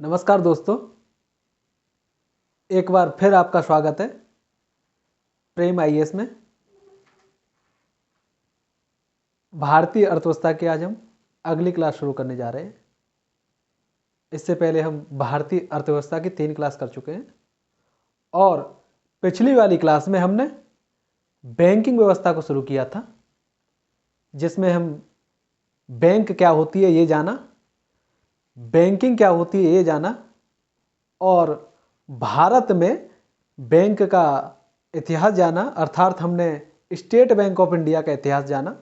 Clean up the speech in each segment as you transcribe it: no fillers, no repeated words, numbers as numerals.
नमस्कार दोस्तों, एक बार फिर आपका स्वागत है प्रेम आईएएस में। भारतीय अर्थव्यवस्था की आज हम अगली क्लास शुरू करने जा रहे हैं। इससे पहले हम भारतीय अर्थव्यवस्था की 3 क्लास कर चुके हैं और पिछली वाली क्लास में हमने बैंकिंग व्यवस्था को शुरू किया था, जिसमें हम बैंक क्या होती है ये जाना, बैंकिंग क्या होती है ये जाना और भारत में बैंक का इतिहास जाना, अर्थात हमने स्टेट बैंक ऑफ इंडिया का इतिहास जाना।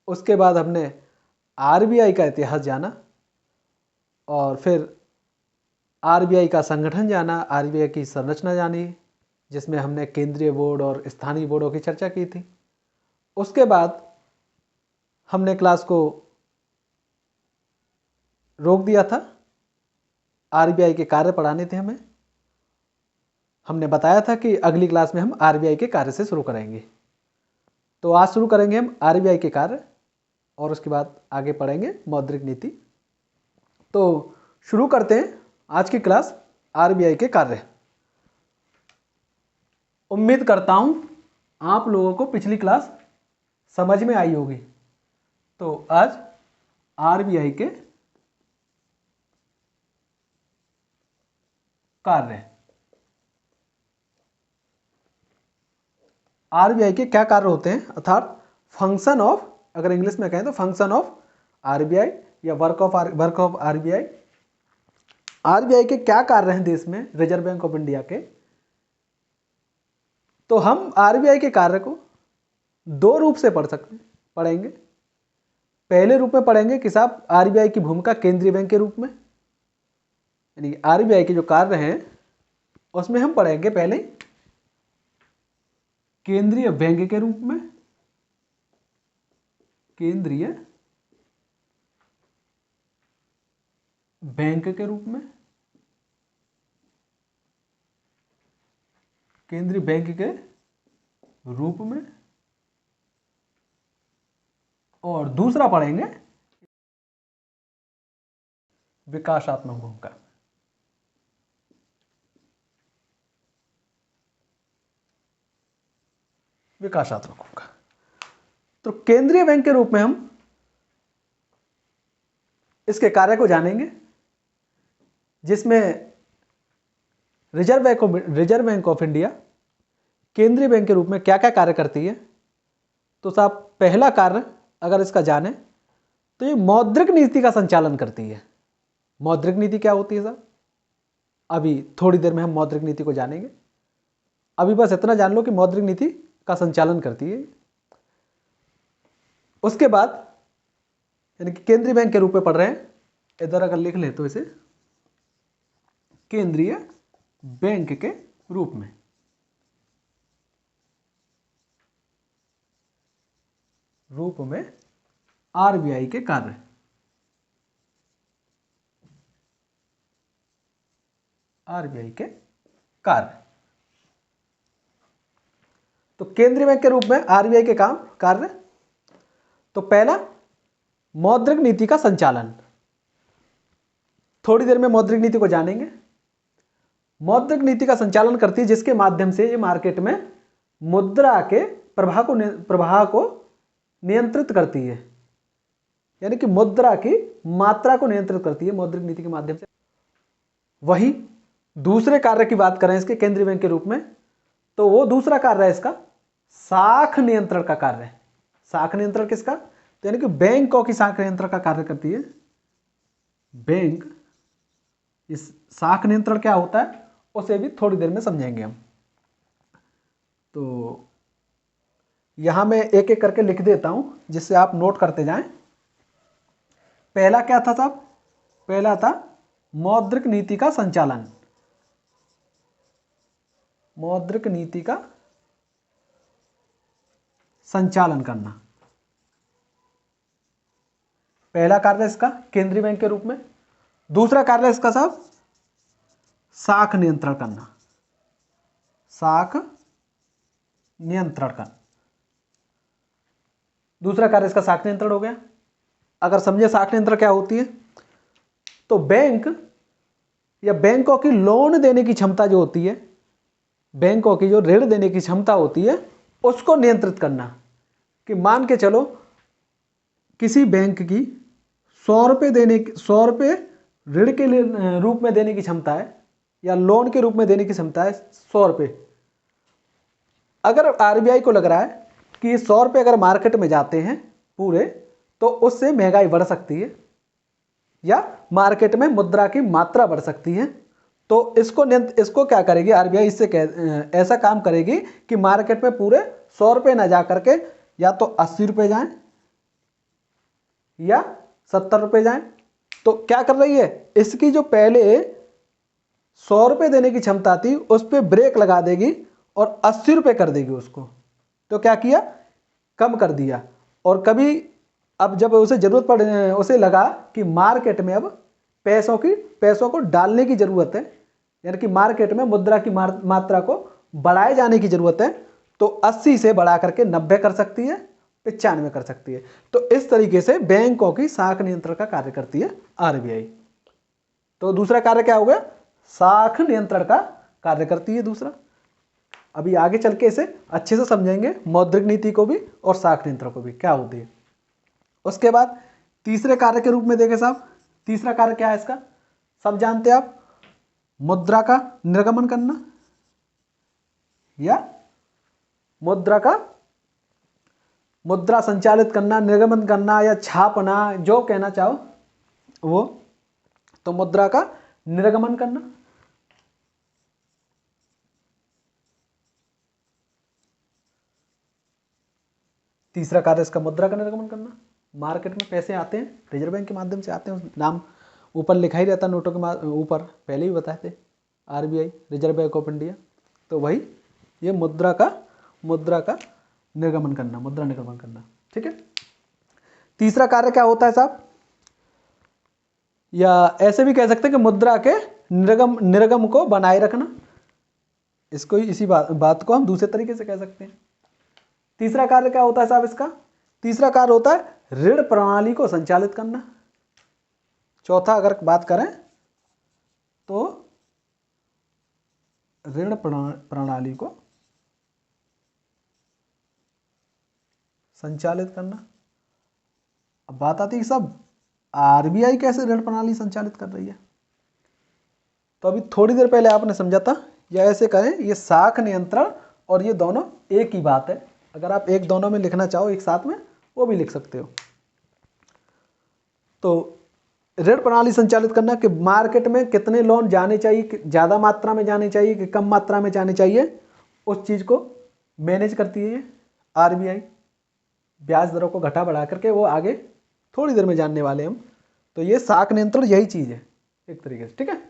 उसके बाद हमने आरबीआई का इतिहास जाना और फिर आरबीआई का संगठन जाना, आरबीआई की संरचना जानी, जिसमें हमने केंद्रीय बोर्ड और स्थानीय बोर्डों की चर्चा की थी। उसके बाद हमने क्लास को रोक दिया था, आरबीआई के कार्य पढ़ाने थे हमें। हमने बताया था कि अगली क्लास में हम आरबीआई के कार्य से शुरू करेंगे, तो आज शुरू करेंगे हम आरबीआई के कार्य और उसके बाद आगे पढ़ेंगे मौद्रिक नीति। तो शुरू करते हैं आज की क्लास आरबीआई के कार्य। उम्मीद करता हूं आप लोगों को पिछली क्लास समझ में आई होगी। तो आज आरबीआई के कार्य, आरबीआई के क्या कार्य होते हैं, अर्थात फंक्शन ऑफ, अगर इंग्लिश में कहें तो फंक्शन ऑफ आरबीआई या वर्क ऑफ आरबीआई। आरबीआई के क्या कार्य हैं देश में, रिजर्व बैंक ऑफ इंडिया के। तो हम आरबीआई के कार्य को 2 रूप से पढ़ेंगे। पहले रूप में पढ़ेंगे कि साहब आरबीआई की भूमिका केंद्रीय बैंक के रूप में, यानी आरबीआई के जो कार्य हैं उसमें हम पढ़ेंगे पहले केंद्रीय बैंक के रूप में, केंद्रीय बैंक के रूप में, केंद्रीय बैंक के रूप में। और दूसरा पढ़ेंगे विकासात्मक भूमिका। विकासात्मक भूमिका। तो केंद्रीय बैंक के रूप में हम इसके कार्य को जानेंगे, जिसमें रिजर्व बैंक ऑफ इंडिया केंद्रीय बैंक के रूप में क्या क्या कार्य करती है। तो साहब पहला कार्य अगर इसका जाने तो ये मौद्रिक नीति का संचालन करती है। मौद्रिक नीति क्या होती है साहब, अभी थोड़ी देर में हम मौद्रिक नीति को जानेंगे। अभी बस इतना जान लो कि मौद्रिक नीति का संचालन करती है। उसके बाद यानी कि केंद्रीय बैंक के रूप में पढ़ रहे हैं, इधर अगर लिख ले तो इसे केंद्रीय बैंक के रूप में। आरबीआई के कार्य, आरबीआई के कार्य। तो केंद्रीय बैंक के रूप में आरबीआई के कार्य। तो पहला मौद्रिक नीति का संचालन, थोड़ी देर में मौद्रिक नीति को जानेंगे। मौद्रिक नीति का संचालन करती है जिसके माध्यम से ये मार्केट में मुद्रा के प्रवाह को नियंत्रित करती है, यानी कि मुद्रा की मात्रा को नियंत्रित करती है मौद्रिक नीति के माध्यम से। वही दूसरे कार्य की बात करें इसके केंद्रीय बैंक के रूप में, तो वो दूसरा कार्य है इसका साख नियंत्रण का कार्य है। साख नियंत्रण किसका, तो यानी कि बैंकों की साख नियंत्रण का कार्य करती है बैंक। इस साख नियंत्रण क्या होता है उसे भी थोड़ी देर में समझेंगे हम। तो यहां मैं एक एक करके लिख देता हूं जिससे आप नोट करते जाएं। पहला क्या था साहब, पहला था मौद्रिक नीति का संचालन। मौद्रिक नीति का संचालन करना पहला कार्य इसका केंद्रीय बैंक के रूप में। दूसरा कार्य इसका साहब साख नियंत्रण करना, साख नियंत्रण करना। दूसरा कार्य इसका साख नियंत्रण हो गया। अगर समझे साख नियंत्रण क्या होती है, तो बैंक या बैंकों की लोन देने की क्षमता जो होती है, बैंकों की जो ऋण देने की क्षमता होती है उसको नियंत्रित करना। कि मान के चलो किसी बैंक की 100 रुपये ऋण के रूप में देने की क्षमता है या लोन के रूप में देने की क्षमता है 100 रुपये। अगर आरबीआई को लग रहा है कि ये 100 रुपये अगर मार्केट में जाते हैं पूरे, तो उससे महंगाई बढ़ सकती है या मार्केट में मुद्रा की मात्रा बढ़ सकती है, तो इसको क्या करेगी आरबीआई, ऐसा काम करेगी कि मार्केट में पूरे 100 रुपये ना जा करके या तो 80 रुपये जाएं या 70 रुपये जाएं। तो क्या कर रही है, इसकी जो पहले 100 रुपये देने की क्षमता थी उस पर ब्रेक लगा देगी और 80 रुपये कर देगी उसको। तो क्या किया, कम कर दिया। और कभी अब जब उसे जरूरत पड़े, उसे लगा कि मार्केट में अब पैसों को डालने की जरूरत है, यानी कि मार्केट में मुद्रा की मात्रा को बढ़ाए जाने की जरूरत है, तो 80 से बढ़ा करके 90 कर सकती है, 95 कर सकती है। तो इस तरीके से बैंकों की साख नियंत्रण का कार्य करती है आरबीआई। तो दूसरा कार्य क्या हो गया, साख नियंत्रण का कार्य करती है दूसरा। अभी आगे चल के इसे अच्छे से समझेंगे, मौद्रिक नीति को भी और साख नियंत्रण को भी क्या होती है। उसके बाद तीसरे कार्य के रूप में देखें साहब, तीसरा कार्य क्या है इसका, सब जानते हैं आप, मुद्रा का निर्गमन करना या मुद्रा संचालित करना, निर्गमन करना या छापना, जो कहना चाहो वो। तो मुद्रा का निर्गमन करना, तीसरा कार्य इसका मुद्रा का निर्गमन करना। मार्केट में पैसे आते हैं, रिजर्व बैंक के माध्यम से आते हैं, नाम ऊपर लिखा ही रहता नोटों के ऊपर, पहले ही बताए थे, RBI, reserve bank of India. तो वही ये मुद्रा का निर्गमन करना, मुद्रा निर्गमन करना, ठीक है। तीसरा कार्य क्या होता है साहब, या ऐसे भी कह सकते हैं कि मुद्रा के निर्गम को बनाए रखना। इसको इसी बात को हम दूसरे तरीके से कह सकते हैं। तीसरा कार्य क्या होता है साहब इसका, तीसरा कार्य होता है ऋण प्रणाली को संचालित करना। चौथा अगर बात करें तो ऋण प्रणाली को संचालित करना। अब बात आती है कि सब आरबीआई कैसे ऋण प्रणाली संचालित कर रही है। तो अभी थोड़ी देर पहले आपने समझा था, या ऐसे कहें ये साख नियंत्रण और ये दोनों एक ही बात है। अगर आप एक दोनों में लिखना चाहो एक साथ में, वो भी लिख सकते हो। तो ऋण प्रणाली संचालित करना कि मार्केट में कितने लोन जाने चाहिए, ज़्यादा मात्रा में जाने चाहिए कि कम मात्रा में जाने चाहिए, उस चीज़ को मैनेज करती है आरबीआई। ब्याज दरों को घटा बढ़ा करके वो आगे थोड़ी देर में जानने वाले हम। तो ये साख नियंत्रण यही चीज़ है एक तरीके से, ठीक है।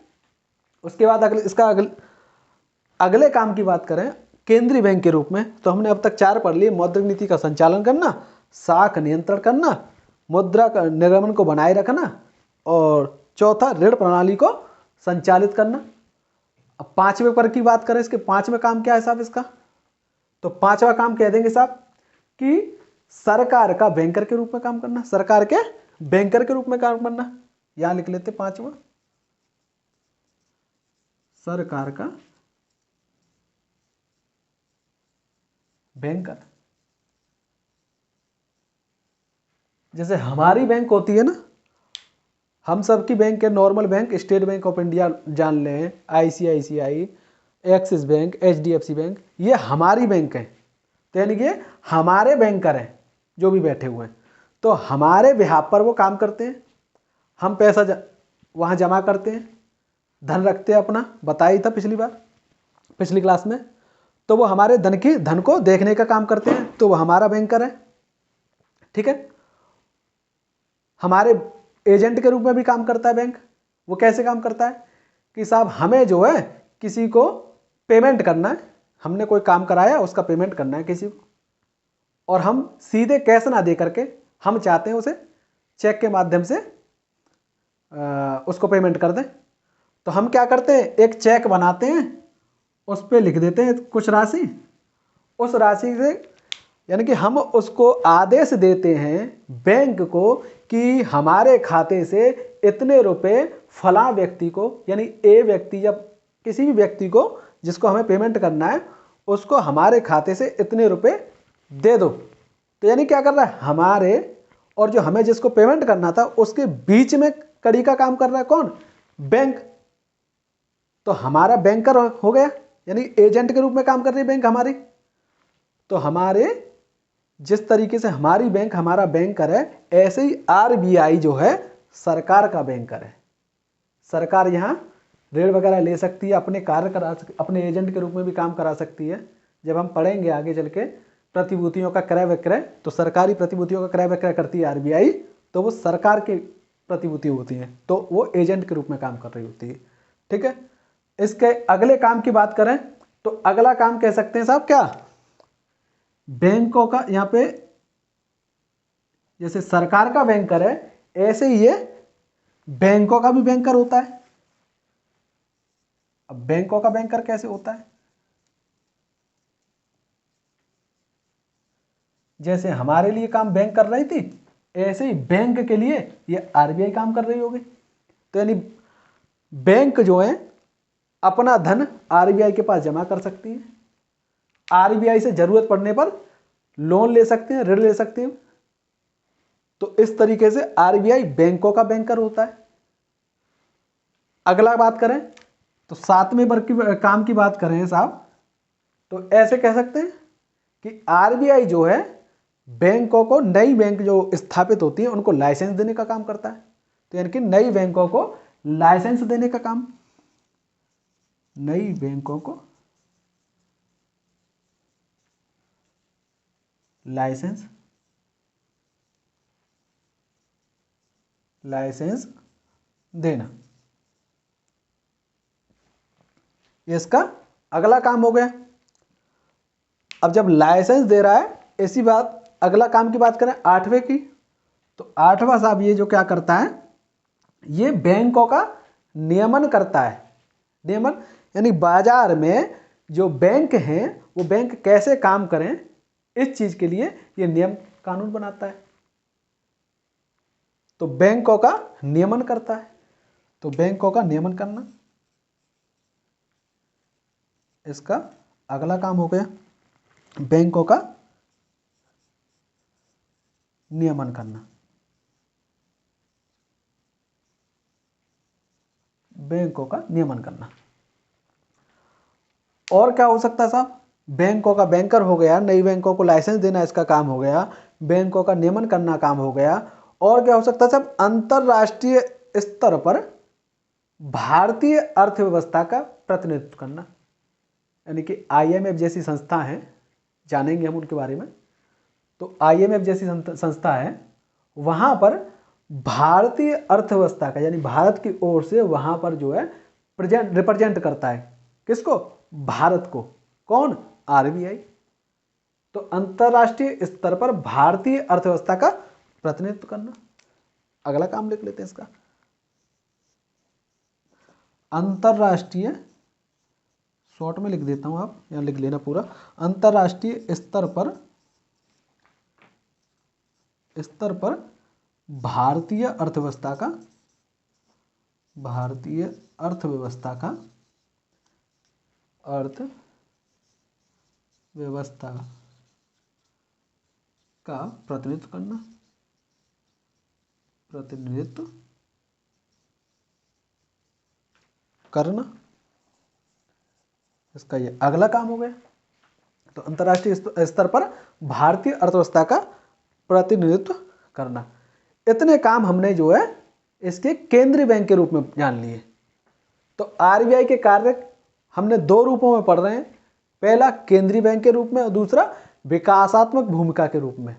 उसके बाद अगले काम की बात करें केंद्रीय बैंक के रूप में, तो हमने अब तक 4 पढ़ लिए, मौद्रिक नीति का संचालन करना, साख नियंत्रण करना, मुद्रा का निर्गमन को बनाए रखना, और चौथा ऋण प्रणाली को संचालित करना। अब 5वें पर की बात करें, इसके 5वें काम क्या है साहब इसका, तो 5वां काम कह देंगे साहब कि सरकार का बैंकर के रूप में काम करना, सरकार के बैंकर के रूप में काम करना। यहां लिख लेते 5वां, सरकार का बैंकर। जैसे हमारी बैंक होती है ना, हम सबकी बैंक है, normal bank, state bank of India जान लें, ICICI, axis bank, HDFC bank, ये हमारी बैंक है। तो यानी कि हमारे बैंकर हैं जो भी बैठे हुए हैं, तो हमारे बिहाफ पर वो काम करते हैं। हम पैसा वहाँ जमा करते हैं, धन रखते हैं अपना, बताया ही था पिछली क्लास में। तो वो हमारे धन को देखने का काम करते हैं, तो वो हमारा बैंकर है, ठीक है। हमारे एजेंट के रूप में भी काम करता है बैंक। वो कैसे काम करता है कि साहब हमें जो है किसी को पेमेंट करना है, हमने कोई काम कराया उसका पेमेंट करना है किसी को, और हम सीधे कैश ना दे करके हम चाहते हैं उसे चेक के माध्यम से उसको पेमेंट कर दें। तो हम क्या करते हैं, एक चेक बनाते हैं, उस पर लिख देते हैं कुछ राशि, उस राशि से यानी कि हम उसको आदेश देते हैं बैंक को कि हमारे खाते से इतने रुपए फला व्यक्ति को, यानी ए व्यक्ति, जब किसी भी व्यक्ति को जिसको हमें पेमेंट करना है उसको हमारे खाते से इतने रुपए दे दो। तो यानी क्या कर रहा है, हमारे और जो हमें जिसको पेमेंट करना था उसके बीच में कड़ी का काम कर रहा है कौन, बैंक। तो हमारा बैंकर हो गया, यानी एजेंट के रूप में काम कर रही है बैंक हमारी। तो हमारे जिस तरीके से हमारी बैंक हमारा बैंकर है, ऐसे ही आरबीआई जो है सरकार का बैंकर है। सरकार यहाँ ऋण वगैरह ले सकती है, अपने कार्य करा सकती, अपने एजेंट के रूप में भी काम करा सकती है। जब हम पढ़ेंगे आगे चल के प्रतिभूतियों का क्रय विक्रय, तो सरकारी प्रतिभूतियों का क्रय विक्रय करती है आरबीआई, तो वो सरकार की प्रतिभूति होती हैं, तो वो एजेंट के रूप में काम कर रही होती है। ठीक है, इसके अगले काम की बात करें तो अगला काम कह सकते हैं साहब क्या, बैंकों का, यहाँ पे जैसे सरकार का बैंकर है ऐसे ही ये बैंकों का भी बैंकर होता है। अब बैंकों का बैंकर कैसे होता है, जैसे हमारे लिए काम बैंक कर रही थी ऐसे ही बैंक के लिए ये आरबीआई काम कर रही होगी। तो यानी बैंक जो है अपना धन आरबीआई के पास जमा कर सकती है, आरबीआई से जरूरत पड़ने पर लोन ले सकते हैं, ऋण ले सकते हैं। तो इस तरीके से आरबीआई बैंकों का बैंकर होता है। अगला बात करें तो 7वें वर्ग की काम की बात करें साहब, तो ऐसे कह सकते हैं कि आरबीआई जो है बैंकों को, नई बैंक जो स्थापित होती है उनको लाइसेंस देने का काम करता है। तो यानी कि नई बैंकों को लाइसेंस देने का काम, नई बैंकों को लाइसेंस देना, ये इसका अगला काम हो गया। अब जब लाइसेंस दे रहा है, ऐसी बात अगला काम की बात करें 8वें की, तो 8वां साहब ये जो क्या करता है, ये बैंकों का नियमन करता है। नियमन यानी बाजार में जो बैंक हैं वो बैंक कैसे काम करें, इस चीज के लिए ये नियम कानून बनाता है। तो बैंकों का नियमन करता है, तो बैंकों का नियमन करना इसका अगला काम हो गया, बैंकों का नियमन करना। बैंकों का नियमन करना और क्या हो सकता है साहब, बैंकों का बैंकर हो गया, नई बैंकों को लाइसेंस देना इसका काम हो गया, बैंकों का नियमन करना काम हो गया। और क्या हो सकता है साहब, अंतरराष्ट्रीय स्तर पर भारतीय अर्थव्यवस्था का प्रतिनिधित्व करना, यानी कि आईएमएफ जैसी संस्था है, जानेंगे हम उनके बारे में। तो आईएमएफ जैसी संस्था है, वहां पर भारतीय अर्थव्यवस्था का, यानी भारत की ओर से वहां पर जो है रिप्रेजेंट करता है, किसको, भारत को, कौन, आरबीआई। तो अंतरराष्ट्रीय स्तर पर भारतीय अर्थव्यवस्था का प्रतिनिधित्व करना। अगला काम लिख लेते हैं इसका, अंतरराष्ट्रीय, शॉर्ट में लिख देता हूं, आप यहां लिख लेना पूरा, अंतरराष्ट्रीय स्तर पर भारतीय अर्थव्यवस्था का प्रतिनिधित्व करना, इसका ये अगला काम हो गया। तो अंतरराष्ट्रीय स्तर पर भारतीय अर्थव्यवस्था का प्रतिनिधित्व करना। इतने काम हमने जो है इसके केंद्रीय बैंक के रूप में जान लिए। तो आरबीआई के कार्य हमने दो रूपों में पढ़ रहे हैं, पहला केंद्रीय बैंक के रूप में और दूसरा विकासात्मक भूमिका के रूप में।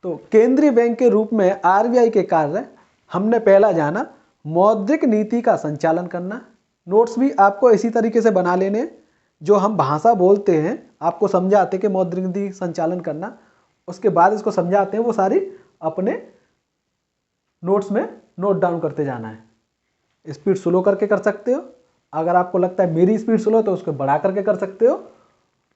तो केंद्रीय बैंक के रूप में आरबीआई के कार्य हमने पहला जाना, मौद्रिक नीति का संचालन करना। नोट्स भी आपको इसी तरीके से बना लेने, जो हम भाषा बोलते हैं आपको समझाते कि मौद्रिक नीति संचालन करना, उसके बाद इसको समझाते हैं, वो सारी अपने नोट्स में नोट डाउन करते जाना है। स्पीड स्लो करके कर सकते हो, अगर आपको लगता है मेरी स्पीड स्लो तो उसको बढ़ा करके कर सकते हो,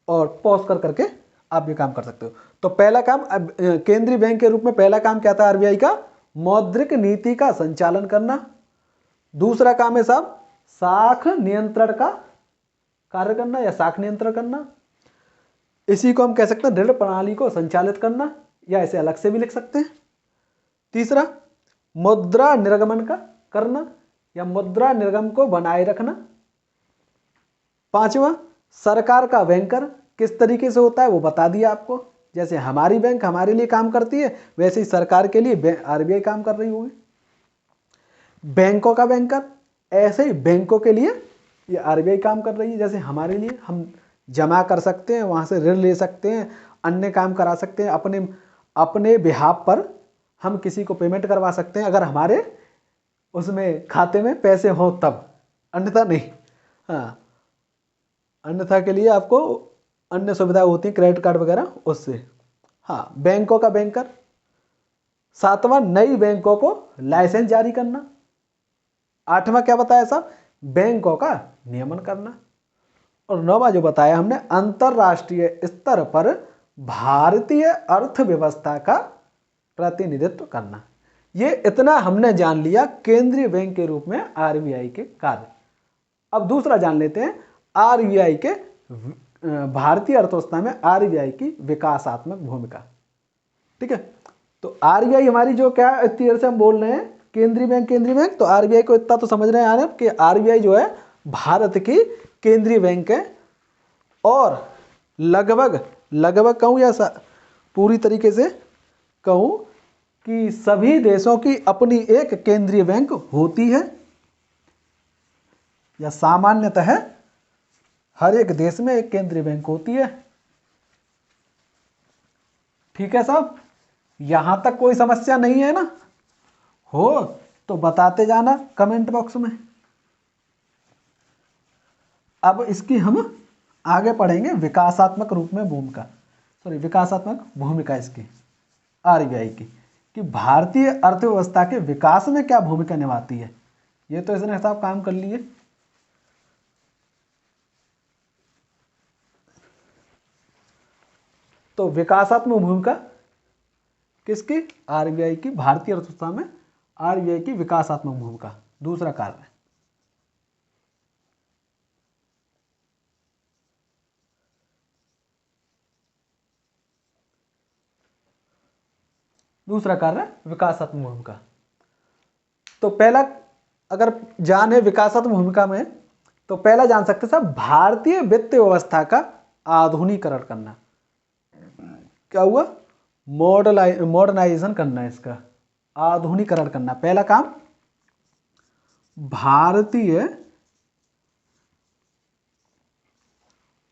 और पॉज कर करके आप ये काम कर सकते हो। तो पहला काम केंद्रीय बैंक के रूप में पहला काम क्या था आरबीआई का, मौद्रिक नीति का संचालन करना। दूसरा काम है साहब साख नियंत्रण का कार्य करना या साख नियंत्रण करना। इसी को हम कह सकते हैं ऋण प्रणाली को संचालित करना, या इसे अलग से भी लिख सकते हैं। तीसरा मुद्रा निर्गमन का करना या मुद्रा निर्गम को बनाए रखना। पांचवा सरकार का बैंकर किस तरीके से होता है वो बता दिया आपको। जैसे हमारी बैंक हमारे लिए काम करती है, वैसे ही सरकार के लिए आरबीआई काम कर रही होगी। बैंकों का बैंकर, ऐसे ही बैंकों के लिए ये आरबीआई काम कर रही है। जैसे हमारे लिए हम जमा कर सकते हैं, वहाँ से ऋण ले सकते हैं, अन्य काम करा सकते हैं, अपने बिहाफ पर हम किसी को पेमेंट करवा सकते हैं अगर हमारे उसमें खाते में पैसे हों तब, अन्यथा नहीं। हाँ, अन्यथा के लिए आपको अन्य सुविधाएं होती हैं क्रेडिट कार्ड वगैरह उससे। हाँ, बैंकों का बैंकर। सातवां नई बैंकों को लाइसेंस जारी करना। आठवां क्या बताया साहब, बैंकों का नियमन करना। और नौवां जो बताया हमने अंतरराष्ट्रीय स्तर पर भारतीय अर्थव्यवस्था का प्रतिनिधित्व करना। ये इतना हमने जान लिया केंद्रीय बैंक के रूप में आरबीआई के कार्य। अब दूसरा जान लेते हैं आरबीआई के भारतीय अर्थव्यवस्था में आरबीआई की विकासात्मक भूमिका। ठीक है, तो आरबीआई हमारी जो क्या इतनी देर से हम बोल रहे हैं केंद्रीय बैंक, तो आरबीआई को इतना तो समझ रहे हैं यार कि आरबीआई जो है भारत की केंद्रीय बैंक है, और लगभग कहूँ या पूरी तरीके से कहूँ कि सभी देशों की अपनी एक केंद्रीय बैंक होती है, या सामान्यतः हर एक देश में एक केंद्रीय बैंक होती है। ठीक है साहब, यहां तक कोई समस्या नहीं है ना? हो तो बताते जाना कमेंट बॉक्स में। अब इसकी हम आगे पढ़ेंगे विकासात्मक भूमिका इसकी आरबीआई की, कि भारतीय अर्थव्यवस्था के विकास में क्या भूमिका निभाती है। ये तो इसने साहब काम कर लिए। तो विकासात्मक भूमिका किसकी, आरबीआई की, भारतीय अर्थव्यवस्था में आरबीआई की विकासात्मक भूमिका। दूसरा कार्य, विकासात्मक भूमिका। तो पहला अगर जान है विकासात्मक भूमिका में, तो पहला जान सकते साहब भारतीय वित्त व्यवस्था का आधुनिकीकरण करना। क्या हुआ, मॉडर्नाइजेशन करना है इसका, आधुनिकीकरण करना। पहला काम भारतीय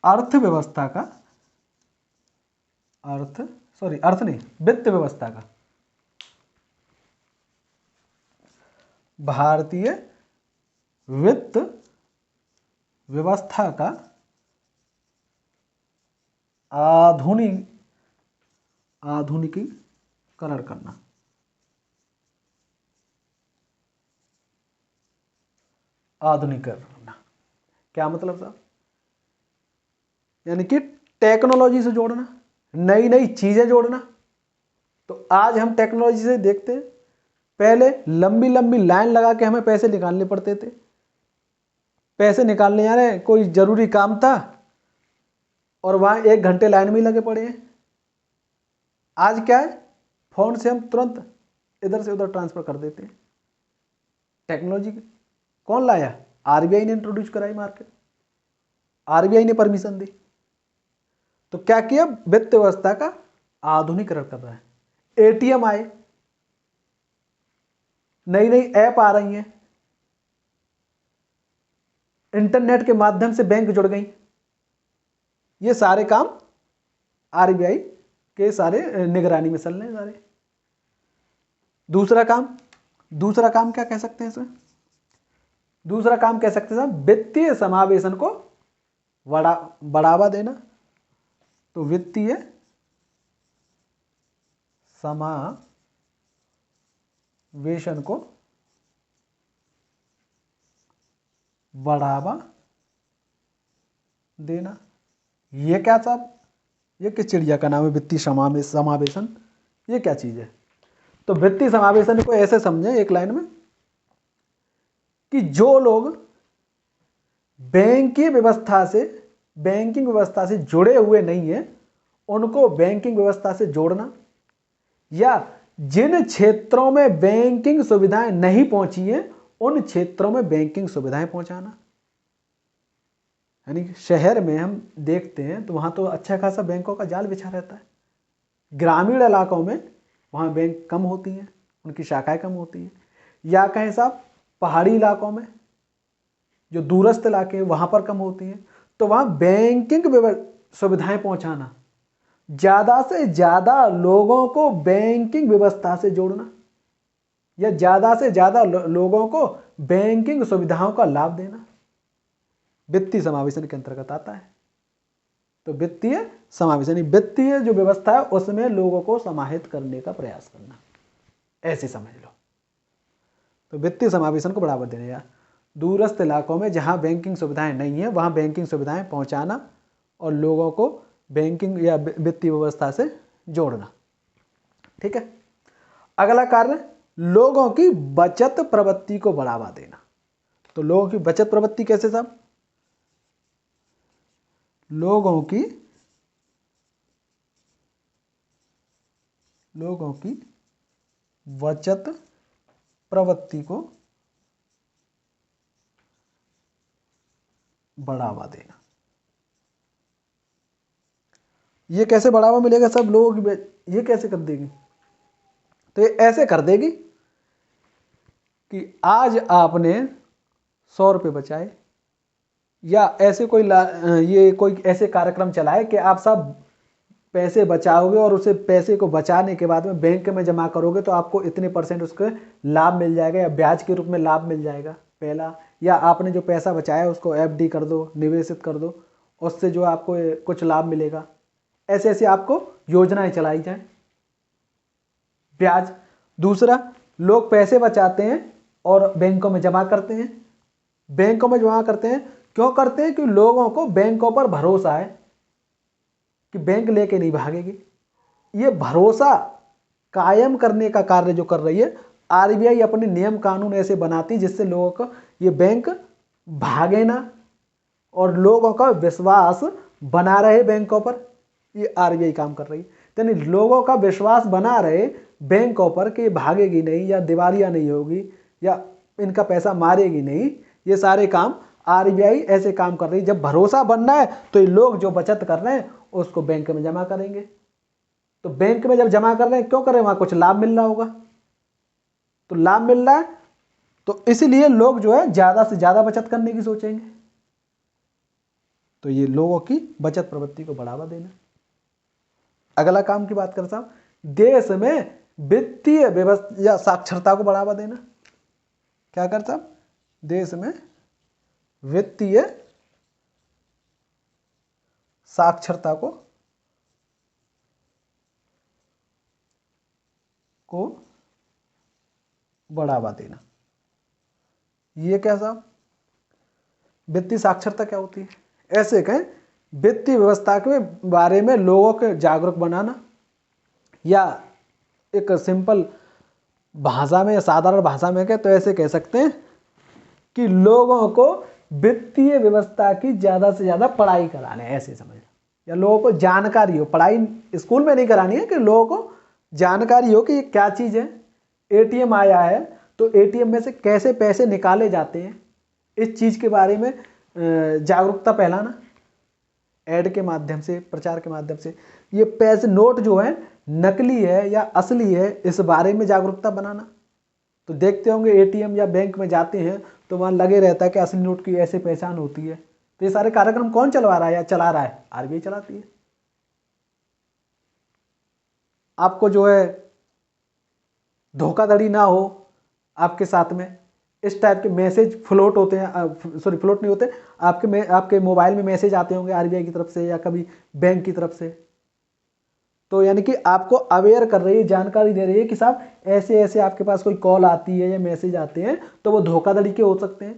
अर्थव्यवस्था का वित्त व्यवस्था का, भारतीय वित्त व्यवस्था का आधुनिकीकरण करना। क्या मतलब साहब, यानी कि टेक्नोलॉजी से जोड़ना, नई नई चीजें जोड़ना। तो आज हम टेक्नोलॉजी से देखते हैं, पहले लंबी लंबी लाइन लगा के हमें पैसे निकालने पड़ते थे। पैसे निकालने जा रहे हैं, कोई जरूरी काम था और वहां 1 घंटे लाइन में लगे पड़े हैं। आज क्या है, फोन से हम तुरंत इधर से उधर ट्रांसफर कर देते हैं। टेक्नोलॉजी कौन लाया, आरबीआई ने इंट्रोड्यूस कराई मार्केट, आरबीआई ने परमिशन दी। तो क्या किया, वित्त व्यवस्था का आधुनिकीकरण कर रहा है। एटीएम आए, नई नई ऐप आ रही हैं, इंटरनेट के माध्यम से बैंक जुड़ गई। ये सारे काम आरबीआई के सारे निगरानी में चल रहे हैं सारे। दूसरा काम क्या कह सकते हैं इसमें, दूसरा काम कह सकते हैं वित्तीय समावेशन को बढ़ावा देना। तो वित्तीय समावेशन को बढ़ावा देना। ये क्या साहब, ये किस चिड़िया का नाम है वित्तीय समावेशन, ये क्या चीज है? तो वित्तीय समावेशन को ऐसे समझें एक लाइन में कि जो लोग बैंकिंग व्यवस्था से जुड़े हुए नहीं है उनको बैंकिंग व्यवस्था से जोड़ना, या जिन क्षेत्रों में बैंकिंग सुविधाएं नहीं पहुंची हैं उन क्षेत्रों में बैंकिंग सुविधाएं पहुंचाना। यानी शहर में हम देखते हैं तो वहां तो अच्छा खासा बैंकों का जाल बिछा रहता है, ग्रामीण इलाकों में वहां बैंक कम होती हैं, उनकी शाखाएं कम होती हैं, या कहें साहब पहाड़ी इलाकों में जो दूरस्थ इलाके हैं वहां पर कम होती हैं। तो वहां बैंकिंग सुविधाएं पहुंचाना, ज्यादा से ज्यादा लोगों को बैंकिंग व्यवस्था से जोड़ना, या ज्यादा से ज्यादा लोगों को बैंकिंग सुविधाओं का लाभ देना वित्तीय समावेशन के अंतर्गत आता है। तो वित्तीय समावेशन वित्तीय जो व्यवस्था है उसमें लोगों को समाहित करने का प्रयास करना, ऐसे समझ लो। तो वित्तीय समावेशन को बढ़ावा देना, या दूरस्थ इलाकों में जहां बैंकिंग सुविधाएं नहीं है वहां बैंकिंग सुविधाएं पहुंचाना और लोगों को बैंकिंग या वित्तीय व्यवस्था से जोड़ना। ठीक है। अगला कार्य लोगों की बचत प्रवृत्ति को बढ़ावा देना। तो लोगों की बचत प्रवृत्ति कैसे साहब? लोगों की बचत प्रवृत्ति को बढ़ावा देना। ये कैसे बढ़ावा मिलेगा सब लोगों की? ये कैसे कर देगी? तो ये ऐसे कर देगी कि आज आपने 100 रुपये बचाए, या ऐसे कोई ऐसे कार्यक्रम चलाए कि आप सब पैसे बचाओगे और उसे पैसे को बचाने के बाद में बैंक में जमा करोगे तो आपको इतने % उसके लाभ मिल जाएगा, या ब्याज के रूप में लाभ मिल जाएगा पहला, या आपने जो पैसा बचाया उसको FD कर दो, निवेशित कर दो, उससे जो आपको कुछ लाभ मिलेगा। ऐसे ऐसे आपको योजनाएं चलाई जाएं। ब्याज। दूसरा, लोग पैसे बचाते हैं और बैंकों में जमा करते हैं। बैंकों में जमा करते हैं, क्यों करते हैं? कि लोगों को बैंकों पर भरोसा है कि बैंक लेके नहीं भागेगी। ये भरोसा कायम करने का कार्य जो कर रही है RBI, अपने नियम कानून ऐसे बनाती जिससे लोगों को ये बैंक भागे ना और लोगों का विश्वास बना रहे बैंकों पर। ये RBI काम कर रही है, यानी लोगों का विश्वास बना रहे बैंकों पर कि भागेगी नहीं, या दिवालिया नहीं होगी, या इनका पैसा मारेगी नहीं। ये सारे काम RBI ऐसे काम कर रही है। जब भरोसा बनना है तो ये लोग जो बचत कर रहे हैं उसको बैंक में जमा करेंगे। तो बैंक में जब जमा कर रहे हैं, क्यों कर रहे हैं? वहां कुछ लाभ मिल रहा होगा। तो लाभ मिल रहा है तो इसलिए लोग जो है ज्यादा से ज्यादा बचत करने की सोचेंगे। तो ये लोगों की बचत प्रवृत्ति को बढ़ावा देना। अगला काम की बात करें साहब, देश में वित्तीय व्यवस्था या साक्षरता को बढ़ावा देना। क्या कर साहब? देश में वित्तीय साक्षरता को बढ़ावा देना। ये क्या साहब? वित्तीय साक्षरता क्या होती है? ऐसे कहें, वित्तीय व्यवस्था के बारे में लोगों को जागरूक बनाना, या एक सिंपल भाषा में या साधारण भाषा में कहें तो ऐसे कह सकते हैं कि लोगों को वित्तीय व्यवस्था की ज्यादा से ज्यादा पढ़ाई कराने, ऐसे समझ, या लोगों को जानकारी हो। पढ़ाई स्कूल में नहीं करानी है, कि लोगों को जानकारी हो कि ये क्या चीज है। ATM आया है तो ATM में से कैसे पैसे निकाले जाते हैं, इस चीज के बारे में जागरूकता फैलाना, ऐड के माध्यम से, प्रचार के माध्यम से। ये पैसे नोट जो है नकली है या असली है, इस बारे में जागरूकता बनाना। तो देखते होंगे ATM या बैंक में जाते हैं तो वहां लगे रहता है कि असली नोट की ऐसे पहचान होती है। तो ये सारे कार्यक्रम कौन चलवा रहा है या चला रहा है? RBI चलाती है। आपको जो है धोखाधड़ी ना हो आपके साथ में, इस टाइप के मैसेज फ्लोट होते हैं, सॉरी फ्लोट नहीं होते, आपके मोबाइल में मैसेज आते होंगे RBI की तरफ से या कभी बैंक की तरफ से। तो यानी कि आपको अवेयर कर रही है, जानकारी दे रही है कि साहब ऐसे ऐसे आपके पास कोई कॉल आती है या मैसेज आते हैं तो वो धोखाधड़ी के हो सकते हैं।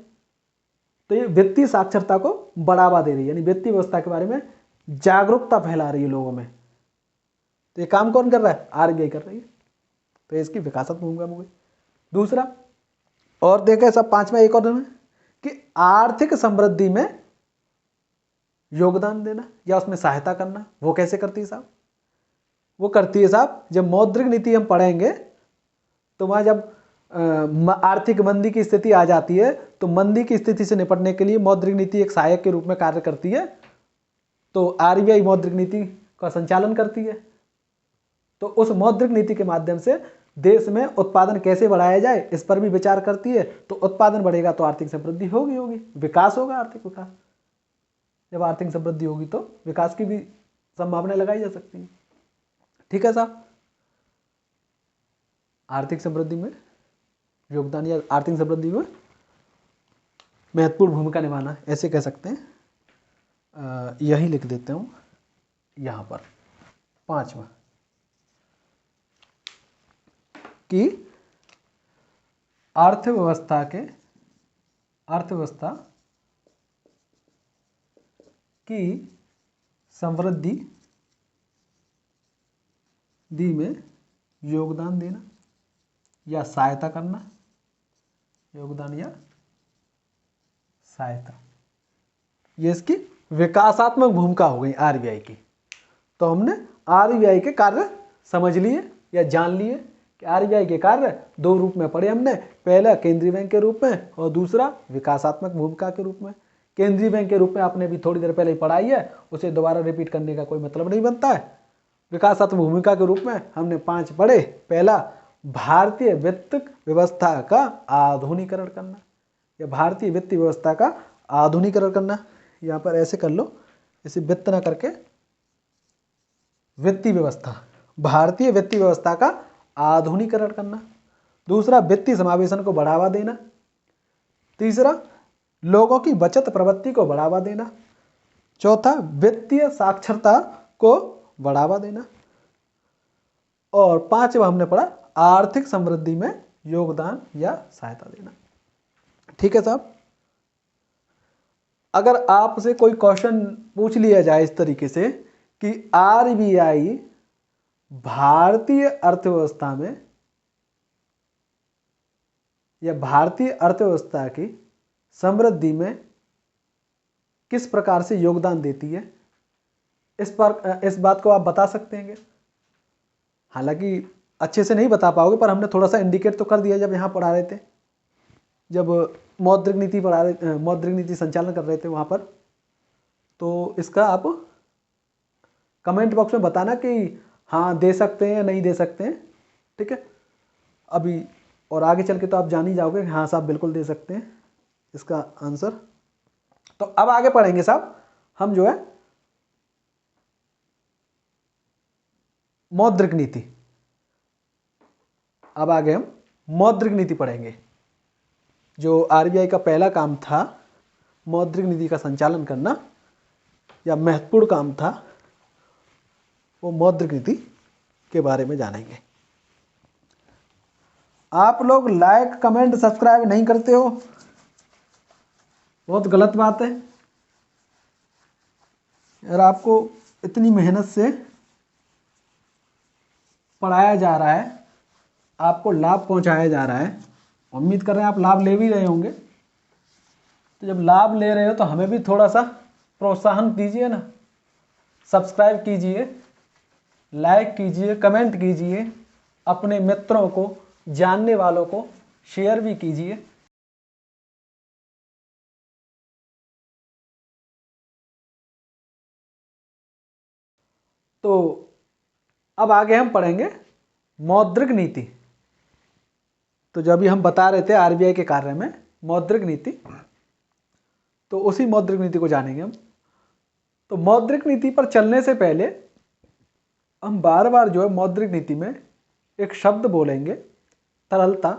तो ये वित्तीय साक्षरता को बढ़ावा दे रही है, यानी वित्तीय व्यवस्था के बारे में जागरूकता फैला रही है लोगों में। तो ये काम कौन कर रहा है? RBI कर रही है। तो इसकी विकासात्मक भूमिका हो गई। दूसरा और देखें सब, पांचवा एक और में कि आर्थिक समृद्धि में योगदान देना या उसमें सहायता करना। वो कैसे करती है साहब? वो करती है साहब, जब मौद्रिक नीति हम पढ़ेंगे तो वहां जब आर्थिक मंदी की स्थिति आ जाती है तो मंदी की स्थिति से निपटने के लिए मौद्रिक नीति एक सहायक के रूप में कार्य करती है। तो आरबीआई मौद्रिक नीति का संचालन करती है। तो उस मौद्रिक नीति के माध्यम से देश में उत्पादन कैसे बढ़ाया जाए इस पर भी विचार करती है। तो उत्पादन बढ़ेगा तो आर्थिक समृद्धि होगी, विकास होगा, आर्थिक विकास। जब आर्थिक समृद्धि होगी तो विकास की भी संभावना लगाई जा सकती है। ठीक है साहब, आर्थिक समृद्धि में योगदान या आर्थिक समृद्धि में महत्वपूर्ण भूमिका निभाना, ऐसे कह सकते हैं। यही लिख देते हूं यहां पर, पांचवा, कि अर्थव्यवस्था की समृद्धि में योगदान देना या सहायता करना, योगदान या सहायता, ये इसकी विकासात्मक भूमिका हो गई आरबीआई की। तो हमने आरबीआई के कार्य समझ लिए या जान लिए कि आरबीआई के कार्य दो रूप में पढ़े हमने, पहला केंद्रीय बैंक के रूप में और दूसरा विकासात्मक भूमिका के रूप में। केंद्रीय बैंक के रूप में आपने भी थोड़ी देर पहले ही पढ़ाई है, उसे दोबारा रिपीट करने का कोई मतलब नहीं बनता है। विकासात्मक भूमिका के रूप में हमने 5 पढ़े। पहला, भारतीय वित्त व्यवस्था का आधुनिकीकरण करना या भारतीय वित्तीय व्यवस्था का आधुनिकीकरण करना। यहाँ पर ऐसे कर लो, इसे वित्त ना करके वित्तीय व्यवस्था, भारतीय वित्तीय व्यवस्था का आधुनिकीकरण करना। दूसरा, वित्तीय समावेशन को बढ़ावा देना। तीसरा, लोगों की बचत प्रवृत्ति को बढ़ावा देना। चौथा, वित्तीय साक्षरता को बढ़ावा देना। और पांचवा हमने पढ़ा आर्थिक समृद्धि में योगदान या सहायता देना। ठीक है साहब, अगर आपसे कोई क्वेश्चन पूछ लिया जाए इस तरीके से कि आरबीआई भारतीय अर्थव्यवस्था में या भारतीय अर्थव्यवस्था की समृद्धि में किस प्रकार से योगदान देती है, इस बात को आप बता सकते हैं। हालांकि अच्छे से नहीं बता पाओगे, पर हमने थोड़ा सा इंडिकेट तो कर दिया जब यहाँ पढ़ा रहे थे, जब मौद्रिक नीति संचालन कर रहे थे वहाँ पर। तो इसका आप कमेंट बॉक्स में बताना कि हाँ दे सकते हैं या नहीं दे सकते हैं। ठीक है, अभी और आगे चल के तो आप जान ही जाओगे हाँ साहब बिल्कुल दे सकते हैं इसका आंसर। तो अब आगे पढ़ेंगे साहब हम जो है मौद्रिक नीति। अब आगे हम मौद्रिक नीति पढ़ेंगे। जो आरबीआई का पहला काम था मौद्रिक नीति का संचालन करना या महत्वपूर्ण काम था, वो मौद्रिक नीति के बारे में जानेंगे। आप लोग लाइक कमेंट सब्सक्राइब नहीं करते हो, बहुत गलत बात है। अगर आपको इतनी मेहनत से पढ़ाया जा रहा है, आपको लाभ पहुंचाया जा रहा है, उम्मीद कर रहे हैं आप लाभ ले भी रहे होंगे। तो जब लाभ ले रहे हो तो हमें भी थोड़ा सा प्रोत्साहन दीजिए ना, सब्सक्राइब कीजिए, लाइक कीजिए, कमेंट कीजिए, अपने मित्रों को, जानने वालों को शेयर भी कीजिए। तो अब आगे हम पढ़ेंगे मौद्रिक नीति। तो जब भी हम बता रहे थे आरबीआई के कार्य में मौद्रिक नीति, तो उसी मौद्रिक नीति को जानेंगे हम। तो मौद्रिक नीति पर चलने से पहले हम बार बार जो है मौद्रिक नीति में एक शब्द बोलेंगे, तरलता।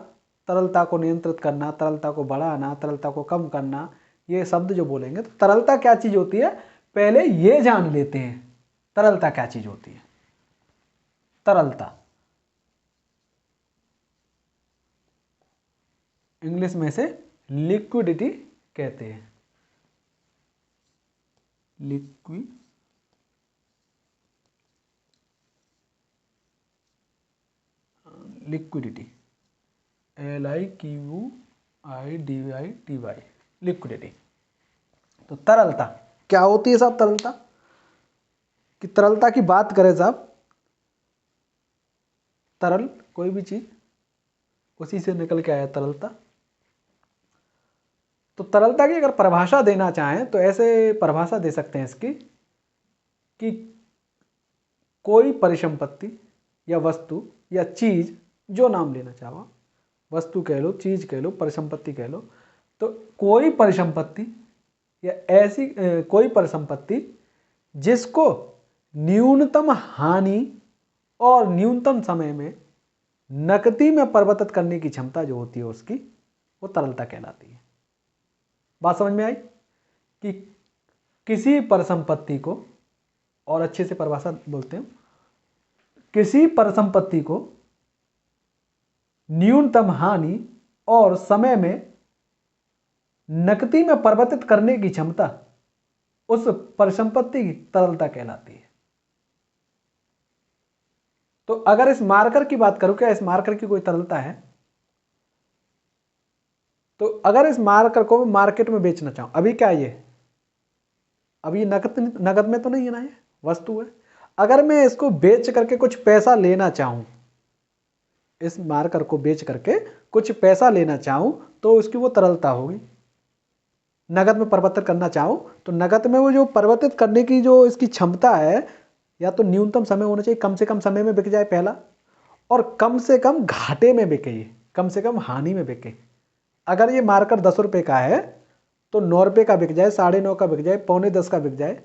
तरलता को नियंत्रित करना, तरलता को बढ़ाना, तरलता को कम करना, ये शब्द जो बोलेंगे। तो तरलता क्या चीज होती है पहले ये जान लेते हैं। तरलता क्या चीज होती है? तरलता इंग्लिश में से लिक्विडिटी कहते हैं। Liquidity, LIQIDITY, liquidity. तो तरलता क्या होती है साहब? तरलता कि तरलता की बात करें साहब, तरल कोई भी चीज उसी से निकल के आया तरलता। तो तरलता की अगर परिभाषा देना चाहें तो ऐसे परिभाषा दे सकते हैं इसकी कि कोई परिसंपत्ति या वस्तु या चीज, जो नाम लेना चाहो, वस्तु कह लो, चीज कह लो, परिसंपत्ति कह लो, तो कोई परिसंपत्ति या ऐसी कोई परिसंपत्ति जिसको न्यूनतम हानि और न्यूनतम समय में नकदी में परिवर्तित करने की क्षमता जो होती है उसकी, वो तरलता कहलाती है। बात समझ में आई कि किसी परिसंपत्ति को, और अच्छे से परिभाषा बोलते हैं, किसी परिसंपत्ति को न्यूनतम हानि और समय में नकदी में परिवर्तित करने की क्षमता उस परिसंपत्ति की तरलता कहलाती है। तो अगर इस मार्कर की बात करूं, क्या इस मार्कर की कोई तरलता है? तो अगर इस मार्कर को मैं मार्केट में बेचना चाहूं, अभी क्या है ये? अभी नगद में तो नहीं है ना, ये वस्तु है। अगर मैं इसको बेच करके कुछ पैसा लेना चाहूं, इस मार्कर को बेच करके कुछ पैसा लेना चाहूं, तो उसकी वो तरलता होगी। नगद में परिवर्तित करना चाहूं तो नगद में वो जो परिवर्तित करने की जो इसकी क्षमता है, या तो न्यूनतम समय होना चाहिए, कम से कम समय में बिक जाए पहला, और कम से कम घाटे में बिके, ये कम से कम हानि में बिके। अगर ये मार्कर 10 रुपये का है तो 9 रुपये का बिक जाए, 9.5 का बिक जाए, 9.25 का बिक जाए।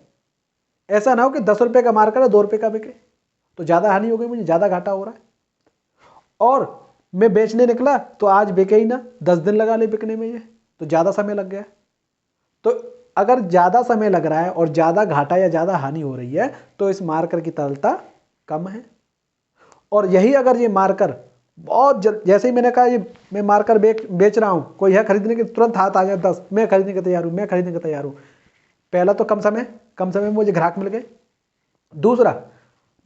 ऐसा ना हो कि 10 रुपये का मार्कर है 2 रुपये का बिके, तो ज़्यादा हानि हो गई, मुझे ज़्यादा घाटा हो रहा है। और मैं बेचने निकला तो आज बिके ही ना, 10 दिन लगा ले बिकने में, ये तो ज़्यादा समय लग गया। तो अगर ज़्यादा समय लग रहा है और ज़्यादा घाटा या ज़्यादा हानि हो रही है तो इस मार्कर की तरलता कम है। और यही अगर ये मार्कर बहुत जैसे ही मैंने कहा ये मैं मार्कर बेच रहा हूँ, कोई है खरीदने के, तुरंत हाथ आ जाए 10, मैं खरीदने के तैयार हूँ, मैं खरीदने के तैयार हूँ। पहला तो कम समय में मुझे ग्राहक मिल गए। दूसरा,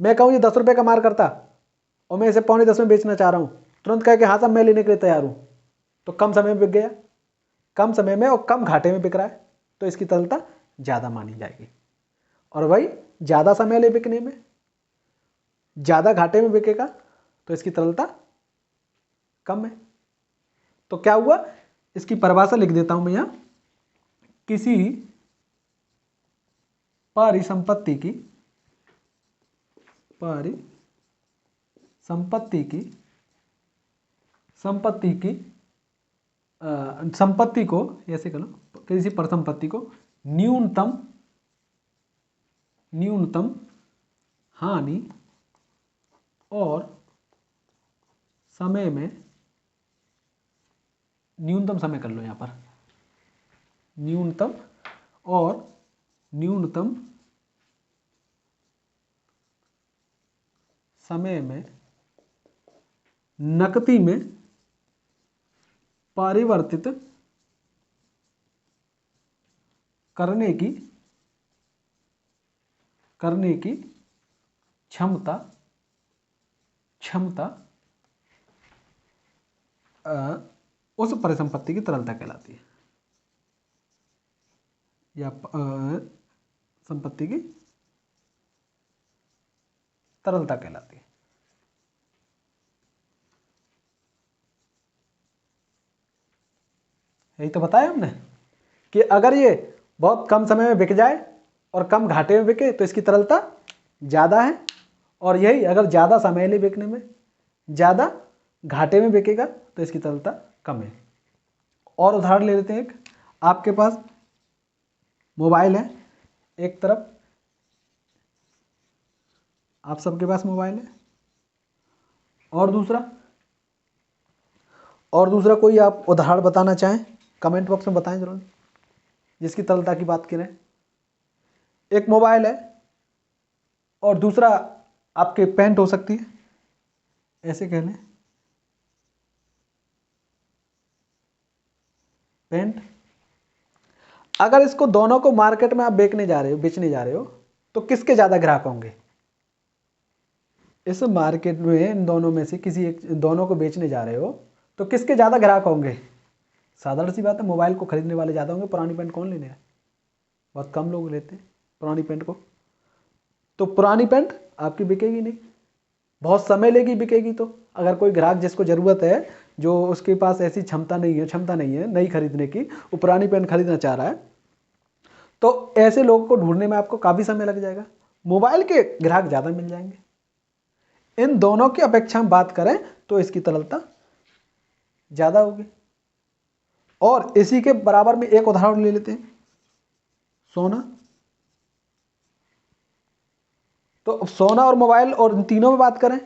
मैं कहूँ ये 10 रुपये का मार्कर था और मैं इसे 9.25 में बेचना चाह रहा हूँ, तुरंत कह के हाँ साहब मैं लेने के लिए तैयार हूँ, तो कम समय में बिक गया, कम समय में और कम घाटे में बिक रहा है, तो इसकी तरलता ज़्यादा मानी जाएगी। और वही ज़्यादा समय ले बिकने में, ज़्यादा घाटे में बिकेगा, तो इसकी तरलता कम है। तो क्या हुआ, इसकी परिभाषा लिख देता हूं मैं यहां, किसी परिसंपत्ति की संपत्ति को, ऐसे करो, किसी परिसंपत्ति को न्यूनतम हानि और समय में, न्यूनतम समय कर लो यहां पर, न्यूनतम समय में नकदी में परिवर्तित करने की क्षमता उस परिसंपत्ति की तरलता कहलाती है, या संपत्ति की तरलता कहलाती है। यही तो बताया हमने कि अगर ये बहुत कम समय में बिक जाए और कम घाटे में बिके तो इसकी तरलता ज़्यादा है, और यही अगर ज़्यादा समय ले बिकने में, ज़्यादा घाटे में बिकेगा तो इसकी तरलता कम है। और उदाहरण ले लेते हैं, एक आपके पास मोबाइल है, एक तरफ आप सबके पास मोबाइल है, और दूसरा कोई आप उदाहरण बताना चाहें कमेंट बॉक्स में बताएं जरूर, जिसकी तरलता की बात करें। एक मोबाइल है और दूसरा आपके पैंट हो सकती है, ऐसे कह लें, पैंट। अगर इसको दोनों को मार्केट में आप बेचने जा रहे हो तो किसके ज़्यादा ग्राहक होंगे? इस मार्केट में इन दोनों में से किसी एक दोनों को बेचने जा रहे हो तो किसके ज़्यादा ग्राहक होंगे? साधारण सी बात है, मोबाइल को खरीदने वाले ज़्यादा होंगे। पुरानी पैंट कौन लेने है? बहुत कम लोग लेते हैं पुरानी पैंट को। तो पुरानी पैंट आपकी बिकेगी नहीं, बहुत समय लेगी बिकेगी। तो अगर कोई ग्राहक जिसको ज़रूरत है, जो उसके पास ऐसी क्षमता नहीं है नई खरीदने की, वो पुरानी पैंट खरीदना चाह रहा है, तो ऐसे लोगों को ढूंढने में आपको काफ़ी समय लग जाएगा। मोबाइल के ग्राहक ज़्यादा मिल जाएंगे। इन दोनों की अपेक्षा हम बात करें तो इसकी तरलता ज़्यादा होगी। और इसी के बराबर में एक उदाहरण ले लेते हैं, सोना। तो सोना और मोबाइल और इन तीनों में बात करें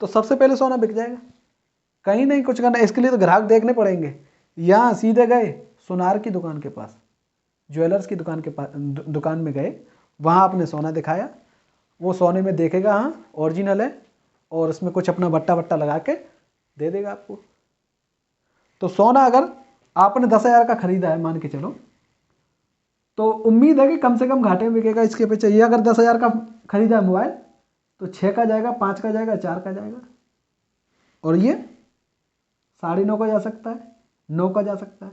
तो सबसे पहले सोना बिक जाएगा। कहीं नहीं कुछ करना, इसके लिए तो ग्राहक देखने पड़ेंगे। यहाँ सीधे गए सुनार की दुकान के पास, ज्वेलर्स की दुकान के पास, दुकान में गए, वहाँ आपने सोना दिखाया, वो सोने में देखेगा हाँ ओरिजिनल है, और उसमें कुछ अपना बट्टा वट्टा लगा के दे देगा आपको। तो सोना अगर आपने 10,000 का खरीदा है मान के चलो, तो उम्मीद है कि कम से कम घाटे में बिकेगा। इसके पे चाहिए अगर 10,000 का खरीदा है मोबाइल, तो 6 का जाएगा, 5 का जाएगा, 4 का जाएगा, और ये 9.5 का जा सकता है, 9 का जा सकता है।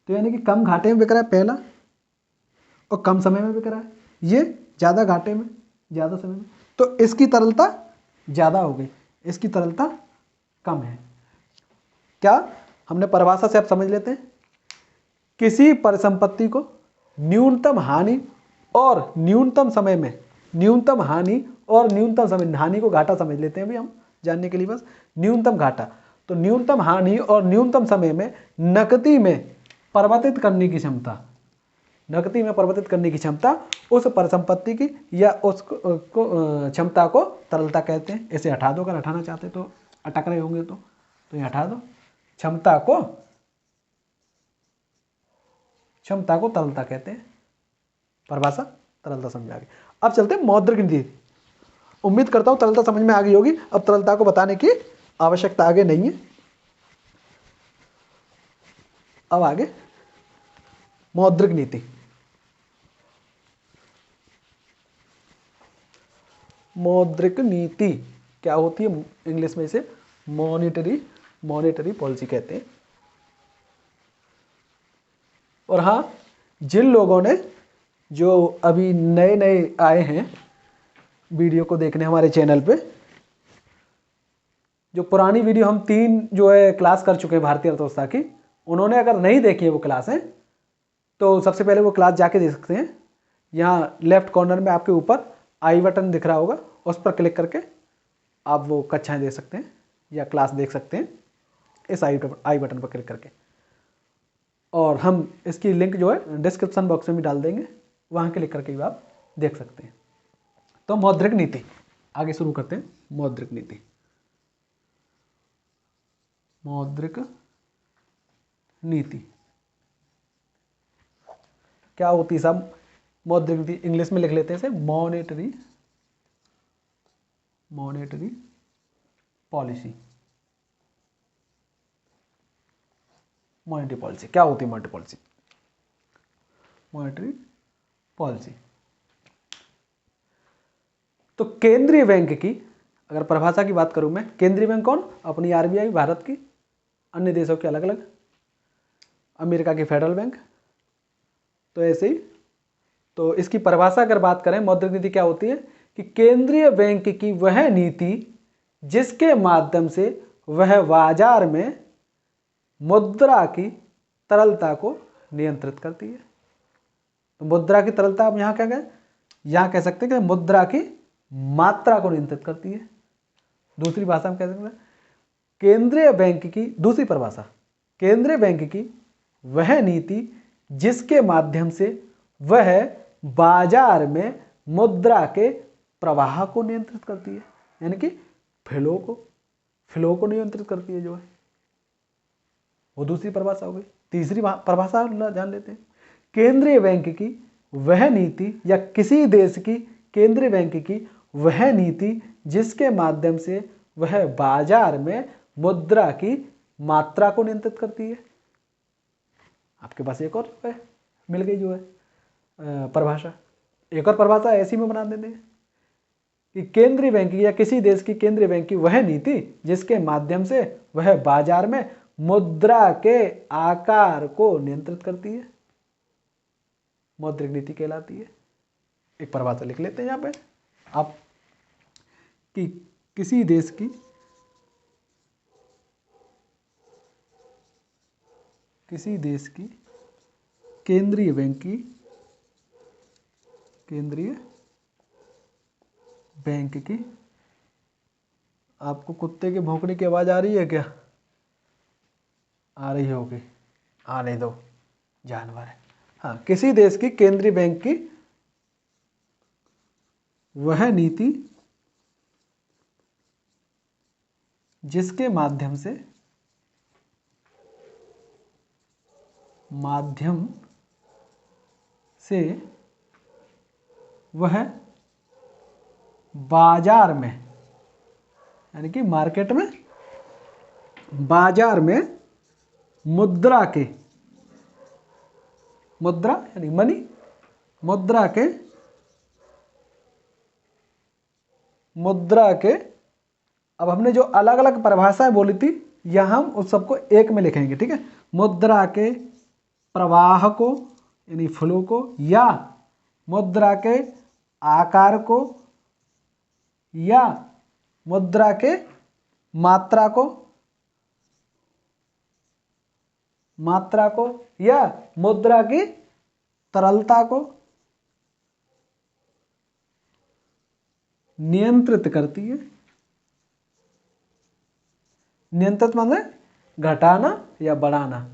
तो यानी कि कम घाटे में बिक रहा है पहला, और कम समय में बिक रहा है। ये ज़्यादा घाटे में, ज़्यादा समय में, तो इसकी तरलता ज़्यादा हो गई, इसकी तरलता कम है। क्या हमने परिभाषा से आप समझ लेते हैं, किसी परिसंपत्ति को न्यूनतम हानि और न्यूनतम समय में, न्यूनतम हानि और न्यूनतम समय, हानि को घाटा समझ लेते हैं अभी हम जानने के लिए, बस न्यूनतम घाटा। तो न्यूनतम हानि और न्यूनतम समय में नकदी में परिवर्तित करने की क्षमता, नकदी में परिवर्तित करने की क्षमता उस परिसंपत्ति की या उस क्षमता को तरलता कहते हैं। इसे हटा दो, अगर हटाना चाहते तो, अटक रहे होंगे तो ये हटा दो। क्षमता को तरलता कहते हैं। परिभाषा तरलता समझा गई। अब चलते हैं मौद्रिक नीति। उम्मीद करता हूं तरलता समझ में आ गई होगी। अब तरलता को बताने की आवश्यकता आगे नहीं है। अब आगे मौद्रिक नीति। मौद्रिक नीति क्या होती है? इंग्लिश में इसे मॉनेटरी पॉलिसी कहते हैं। और हाँ, जिन लोगों ने, जो अभी नए नए आए हैं वीडियो को देखने हमारे चैनल पे, जो पुरानी वीडियो हम 3 जो है क्लास कर चुके हैं भारतीय अर्थव्यवस्था की, उन्होंने अगर नहीं देखी है वो क्लासें, तो सबसे पहले वो क्लास जाके देख सकते हैं। यहाँ लेफ्ट कॉर्नर में आपके ऊपर आई बटन दिख रहा होगा, उस पर क्लिक करके आप वो कक्षाएं देख सकते हैं या क्लास देख सकते हैं, इस आई बटन पर क्लिक करके। और हम इसकी लिंक जो है डिस्क्रिप्शन बॉक्स में भी डाल देंगे, वहाँ क्लिक करके भी आप देख सकते हैं। तो मौद्रिक नीति, आगे शुरू करते हैं। मौद्रिक नीति, मौद्रिक नीति क्या होती है साहब? मौद्रिक नीति इंग्लिश में लिख लेते हैं इसे मॉनेटरी पॉलिसी। मॉनेटरी पॉलिसी क्या होती है? मॉनेटरी पॉलिसी तो केंद्रीय बैंक की, अगर परिभाषा की बात करूं मैं, केंद्रीय बैंक कौन? अपनी आरबीआई भारत की, अन्य देशों के अलग अलग, अमेरिका की फेडरल बैंक, तो ऐसे ही। तो इसकी परिभाषा अगर बात करें, मौद्रिक नीति क्या होती है कि केंद्रीय बैंक की वह नीति जिसके माध्यम से वह बाजार में मुद्रा की तरलता को नियंत्रित करती है। तो मुद्रा की तरलता आप यहां क्या कहें? यहां कह सकते हैं कि मुद्रा की मात्रा को नियंत्रित करती है। दूसरी भाषा में कह सकते हैं केंद्रीय बैंक की, दूसरी परिभाषा, केंद्रीय बैंक की वह नीति जिसके माध्यम से वह बाजार में मुद्रा के प्रवाह को नियंत्रित करती है, यानी कि फ्लो को नियंत्रित करती है जो है, वो दूसरी परिभाषा हो गई। तीसरी परिभाषा जान लेते हैं, केंद्रीय बैंक की वह नीति या किसी देश की केंद्रीय बैंक की वह नीति जिसके माध्यम से वह बाजार में मुद्रा की मात्रा को नियंत्रित करती है। आपके पास एक और है, मिल गई जो है परिभाषा। एक और परिभाषा ऐसी में बना देते हैं, कि केंद्रीय बैंक की या किसी देश की केंद्रीय बैंक की वह नीति जिसके माध्यम से वह बाजार में मुद्रा के आकार को नियंत्रित करती है, मौद्रिक नीति कहलाती है। एक परिभाषा लिख लेते हैं यहाँ पे आप कि किसी देश की केंद्रीय बैंक की आपको कुत्ते के भौंकने की आवाज आ रही है क्या? आ रही होगी, आने दो, जानवर है। हाँ, किसी देश की केंद्रीय बैंक की वह नीति जिसके माध्यम से वह बाजार में यानी कि मार्केट में, बाजार में मुद्रा यानी मनी, मुद्रा के अब हमने जो अलग अलग परिभाषाएं बोली थी यह हम उस सबको एक में लिखेंगे, ठीक है। मुद्रा के प्रवाह को यानी फ्लो को, या मुद्रा के आकार को, या मुद्रा के मात्रा को, या मुद्रा की तरलता को नियंत्रित करती है। नियंत्रित मतलब घटाना या बढ़ाना,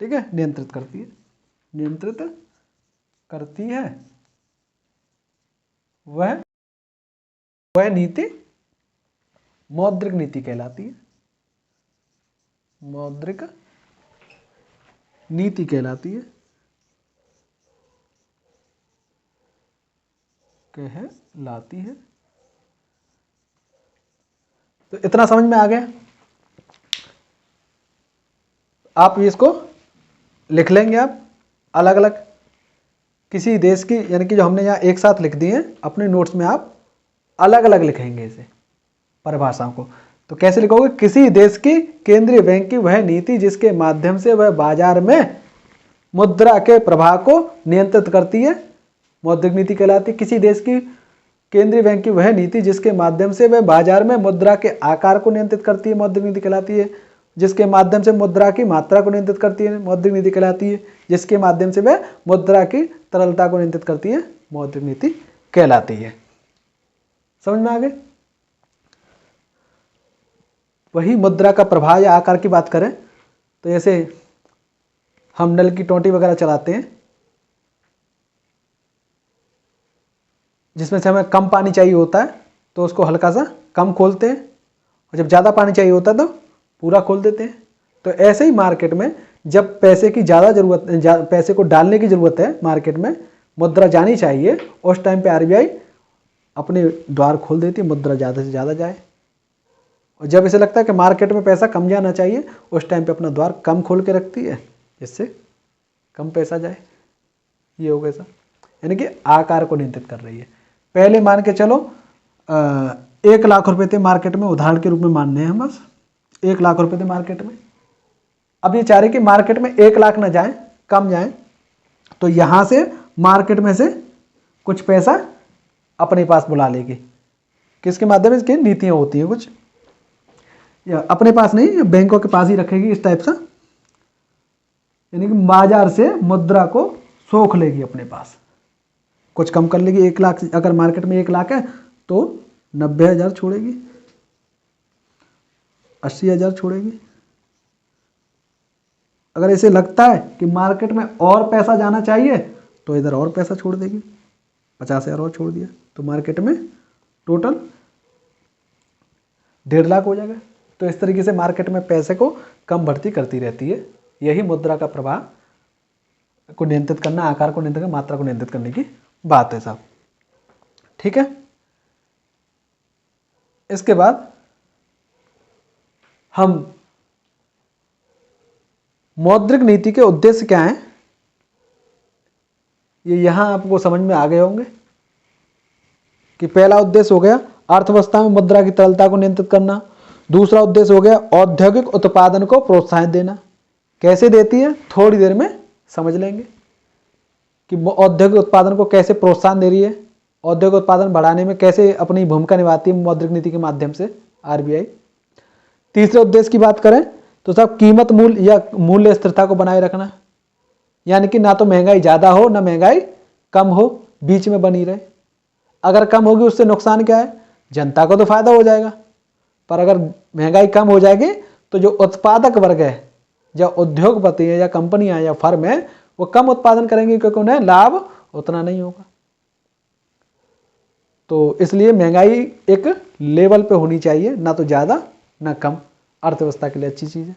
ठीक है, नियंत्रित करती है वह नीति मौद्रिक नीति कहलाती है। मौद्रिक नीति कहलाती है। तो इतना समझ में आ गया। आप इसको लिख लेंगे, आप अलग अलग किसी देश की, यानी कि जो हमने यहाँ एक साथ लिख दिए हैं अपने नोट्स में आप अलग अलग लिखेंगे इसे परिभाषाओं को। तो कैसे लिखोगे? किसी देश की केंद्रीय बैंक की वह नीति जिसके माध्यम से वह बाजार में मुद्रा के प्रवाह को नियंत्रित करती है, मौद्रिक नीति कहलाती है। किसी देश की केंद्रीय बैंक की वह नीति जिसके माध्यम से वह बाजार में मुद्रा के आकार को नियंत्रित करती है, मौद्रिक नीति कहलाती है। जिसके माध्यम से मुद्रा की मात्रा को नियंत्रित करती है, मौद्रिक नीति कहलाती है। जिसके माध्यम से वह मुद्रा की तरलता को नियंत्रित करती है, मौद्रिक नीति कहलाती है। समझ में आ गए? वही मुद्रा का प्रवाह या आकार की बात करें तो जैसे हम नल की टोंटी वगैरह चलाते हैं, जिसमें से हमें कम पानी चाहिए होता है तो उसको हल्का सा कम खोलते हैं, और जब ज़्यादा पानी चाहिए होता है तो पूरा खोल देते हैं। तो ऐसे ही मार्केट में जब पैसे की ज़्यादा ज़रूरत, पैसे को डालने की ज़रूरत है, मार्केट में मुद्रा जानी चाहिए, उस टाइम पे आरबीआई अपने द्वार खोल देती है, मुद्रा ज़्यादा से ज़्यादा जाए। और जब इसे लगता है कि मार्केट में पैसा कम जाना चाहिए, उस टाइम पे अपना द्वार कम खोल के रखती है, जिससे कम पैसा जाए। ये हो गया सर, यानी कि आकार को नियंत्रित कर रही है। पहले मान के चलो 1 लाख रुपए थे मार्केट में, उदाहरण के रूप में मानने हैं हम, बस 1 लाख रुपए थे मार्केट में। अब ये चाह रहे कि मार्केट में 1 लाख ना जाए, कम जाए, तो यहां से मार्केट में से कुछ पैसा अपने पास बुला लेगी। किसके माध्यम से? इसकी नीतियां होती हैं कुछ, या अपने पास नहीं, बैंकों के पास ही रखेगी इस टाइप से, यानी कि बाजार से मुद्रा को सोख लेगी अपने पास, कुछ कम कर लेगी। 1 लाख, अगर मार्केट में 1 लाख है तो 90,000 छोड़ेगी, 80,000 छोड़ेगी। अगर इसे लगता है कि मार्केट में और पैसा जाना चाहिए तो इधर और पैसा छोड़ देगी, 50,000 और छोड़ दिया, तो मार्केट में टोटल 1.5 लाख हो जाएगा। तो इस तरीके से मार्केट में पैसे को कम भर्ती करती रहती है। यही मुद्रा का प्रवाह को नियंत्रित करना, आकार को नियंत्रित करना, मात्रा को नियंत्रित करने की बात है साहब। ठीक है, इसके बाद हम मौद्रिक नीति के उद्देश्य क्या हैं, ये यहां आपको समझ में आ गए होंगे। कि पहला उद्देश्य हो गया अर्थव्यवस्था में मुद्रा की तरलता को नियंत्रित करना। दूसरा उद्देश्य हो गया औद्योगिक उत्पादन को प्रोत्साहन देना। कैसे देती है थोड़ी देर में समझ लेंगे कि औद्योगिक उत्पादन को कैसे प्रोत्साहन दे रही है, औद्योगिक उत्पादन बढ़ाने में कैसे अपनी भूमिका निभाती है मौद्रिक नीति के माध्यम से आरबीआई। तीसरे उद्देश्य की बात करें तो सब कीमत मूल्य या मूल्य स्थिरता को बनाए रखना, यानी कि ना तो महंगाई ज़्यादा हो ना महंगाई कम हो, बीच में बनी रहे। अगर कम होगी उससे नुकसान क्या है, जनता को तो फायदा हो जाएगा, पर अगर महंगाई कम हो जाएगी तो जो उत्पादक वर्ग है या उद्योगपति है या कंपनियां या फर्म है वो कम उत्पादन करेंगे क्योंकि उन्हें लाभ उतना नहीं होगा। तो इसलिए महंगाई एक लेवल पे होनी चाहिए, ना तो ज़्यादा ना कम, अर्थव्यवस्था के लिए अच्छी चीज़ है।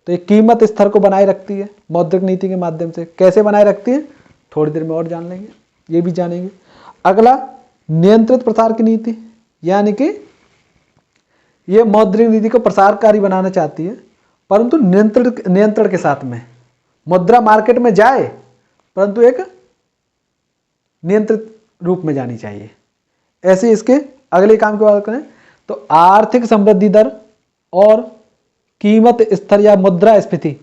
तो ये कीमत स्तर को बनाए रखती है मौद्रिक नीति के माध्यम से। कैसे बनाए रखती है थोड़ी देर में और जान लेंगे, ये भी जानेंगे। अगला नियंत्रित प्रसार की नीति, यानी कि ये मौद्रिक नीति को प्रसारकारी बनाना चाहती है परंतु नियंत्रण के साथ में। मुद्रा मार्केट में जाए परंतु एक नियंत्रित रूप में जानी चाहिए। ऐसे इसके अगले काम की बात करें तो आर्थिक समृद्धि दर और कीमत स्तर या मुद्रास्फीति।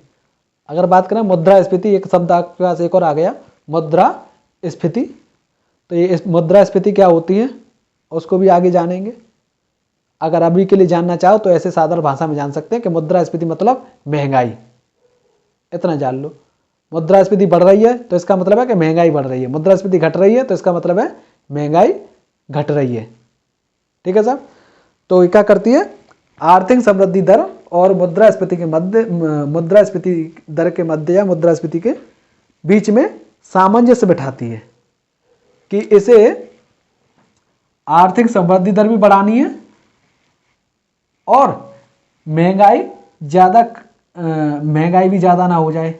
अगर बात करें मुद्रास्फीति, एक शब्द आपके पास एक और आ गया मुद्रास्फीति। तो ये मुद्रास्फीति क्या होती है उसको भी आगे जानेंगे। अगर अभी के लिए जानना चाहो तो ऐसे साधारण भाषा में जान सकते हैं कि मुद्रास्फीति मतलब महंगाई, इतना जान लो। मुद्रास्फीति बढ़ रही है तो इसका मतलब है कि महंगाई बढ़ रही है, मुद्रास्फीति घट रही है तो इसका मतलब है महंगाई घट रही है। ठीक है साहब। तो क्या करती है, आर्थिक समृद्धि दर और मुद्रास्फीति के मध्य, मुद्रास्फीति दर के मध्य या मुद्रास्फीति के बीच में सामंजस्य बिठाती है कि इसे आर्थिक समृद्धि दर भी बढ़ानी है और महंगाई भी ज्यादा ना हो जाए।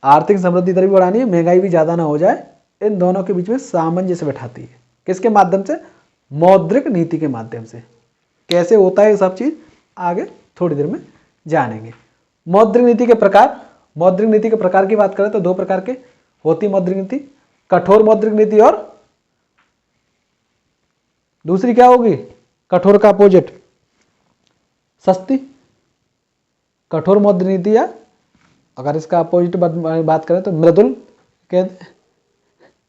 आर्थिक समृद्धि दर भी बढ़ानी है, महंगाई भी ज्यादा ना हो जाए, इन दोनों के बीच में सामंजस्य बिठाती है। किसके माध्यम से, मौद्रिक नीति के माध्यम से। कैसे होता है ये सब चीज आगे थोड़ी देर में जानेंगे। मौद्रिक नीति के प्रकार, मौद्रिक नीति के प्रकार की बात करें तो दो प्रकार के होती है मौद्रिक नीति, कठोर मौद्रिक नीति और दूसरी क्या होगी, कठोर का अपोजिट सस्ती। कठोर मौद्रिक नीति या अगर इसका अपोजिट बात करें तो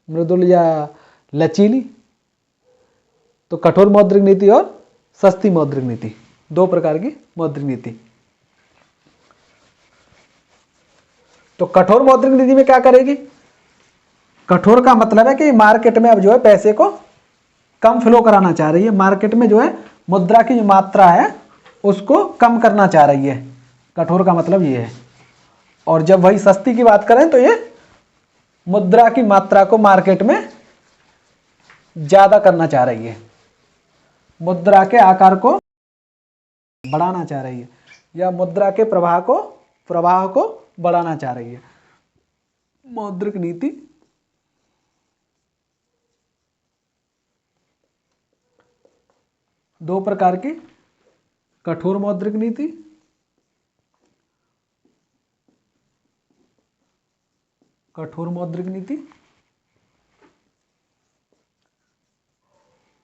मृदुल या लचीली। तो कठोर मौद्रिक नीति और सस्ती मौद्रिक नीति, दो प्रकार की मौद्रिक नीति। तो कठोर मौद्रिक नीति में क्या करेगी, कठोर का मतलब है कि मार्केट में अब जो है पैसे को कम फ्लो कराना चाह रही है, मार्केट में जो है मुद्रा की जो मात्रा है उसको कम करना चाह रही है, कठोर का मतलब ये है। और जब वही सस्ती की बात करें तो ये मुद्रा की मात्रा को मार्केट में ज्यादा करना चाह रही है, मुद्रा के आकार को बढ़ाना चाह रही है या मुद्रा के प्रवाह को बढ़ाना चाह रही है। मौद्रिक नीति दो प्रकार की, कठोर मौद्रिक नीति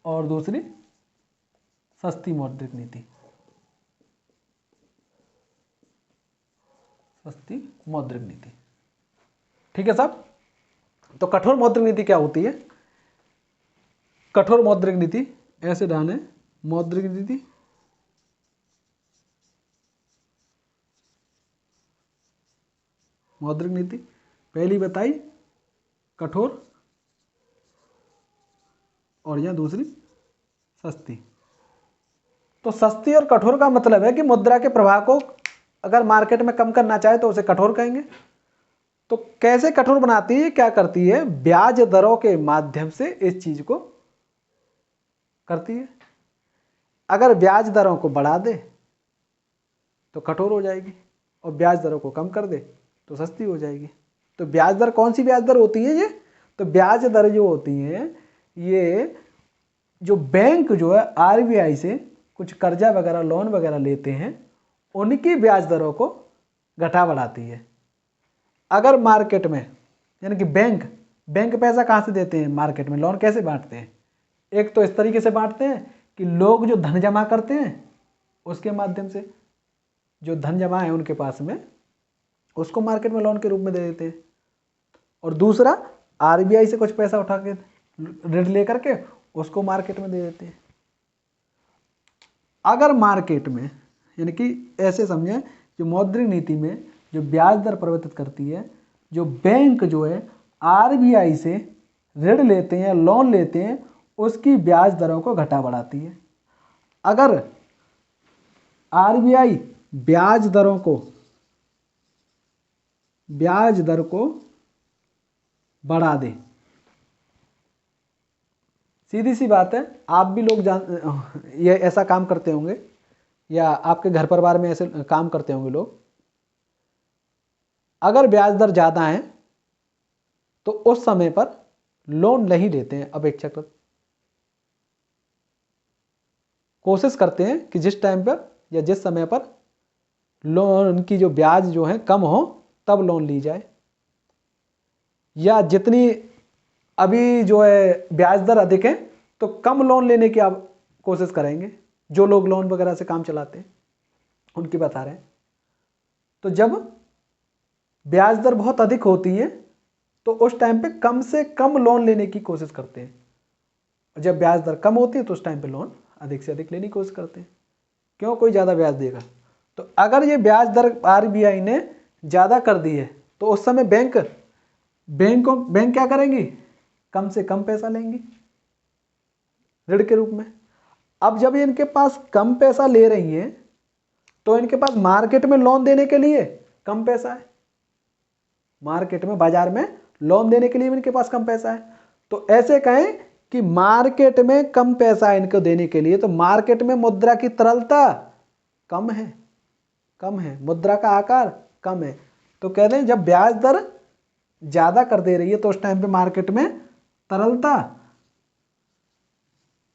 और दूसरी सस्ती मौद्रिक नीति, ठीक है साहब। तो कठोर मौद्रिक नीति क्या होती है, कठोर मौद्रिक नीति ऐसे डालें, मौद्रिक नीति पहली बताई कठोर और यह दूसरी सस्ती। तो सस्ती और कठोर का मतलब है कि मुद्रा के प्रवाह को अगर मार्केट में कम करना चाहे तो उसे कठोर कहेंगे। तो कैसे कठोर बनाती है, क्या करती है, ब्याज दरों के माध्यम से इस चीज को करती है। अगर ब्याज दरों को बढ़ा दे तो कठोर हो जाएगी और ब्याज दरों को कम कर दे तो सस्ती हो जाएगी। तो ब्याज दर कौन सी ब्याज दर होती है ये, तो ब्याज दर जो होती है ये जो बैंक जो है आरबीआई से कुछ कर्जा वगैरह लोन वगैरह लेते हैं उनकी ब्याज दरों को घटा बढ़ाती है। अगर मार्केट में यानी कि बैंक बैंक पैसा कहाँ से देते हैं? मार्केट में। लोन कैसे बांटते हैं? एक तो इस तरीके से बांटते हैं कि लोग जो धन जमा करते हैं उसके माध्यम से, जो धन जमा है उनके पास में, उसको मार्केट में लोन के रूप में दे देते हैं। और दूसरा आरबीआई से कुछ पैसा उठा के ऋण लेकर के उसको मार्केट में दे देते हैं। अगर मार्केट में, यानी कि ऐसे समझें, जो मौद्रिक नीति में जो ब्याज दर परिवर्तित करती है, जो बैंक जो है आरबीआई से ऋण लेते हैं, लोन लेते हैं, उसकी ब्याज दरों को घटा बढ़ाती है। अगर आरबीआई ब्याज दर को बढ़ा दे, सीधी सी बात है, आप भी लोग ये ऐसा काम करते होंगे या आपके घर परिवार में ऐसे काम करते होंगे लोग। अगर ब्याज दर ज़्यादा है तो उस समय पर लोन नहीं लेते हैं अपेक्षाकृत। कोशिश करते हैं कि जिस टाइम पर या जिस समय पर लोन की जो ब्याज जो है कम हो तब लोन ली जाए, या जितनी अभी जो है ब्याज दर अधिक है तो कम लोन लेने की आप कोशिश करेंगे। जो लोग लोन वगैरह से काम चलाते हैं उनकी बता रहे हैं। तो जब ब्याज दर बहुत अधिक होती है तो उस टाइम पे कम से कम लोन लेने की कोशिश करते हैं, और जब ब्याज दर कम होती है तो उस टाइम पे लोन अधिक से अधिक लेने की कोशिश करते हैं। क्यों? कोई ज़्यादा ब्याज देगा। तो अगर ये ब्याज दर आरबीआई ने ज़्यादा कर दी है तो उस समय बैंक क्या करेंगी? कम से कम पैसा लेंगी ऋण के रूप में। अब जब ये इनके पास कम पैसा ले रही हैं तो इनके पास मार्केट में लोन देने के लिए कम पैसा है, मार्केट में, बाजार में लोन देने के लिए भी इनके पास कम पैसा है। तो ऐसे कहें कि मार्केट में कम पैसा है इनको देने के लिए, तो मार्केट में मुद्रा की तरलता कम है, मुद्रा का आकार कम है। तो कहते हैं जब ब्याज दर ज़्यादा कर दे रही है तो उस टाइम पे मार्केट में तरलता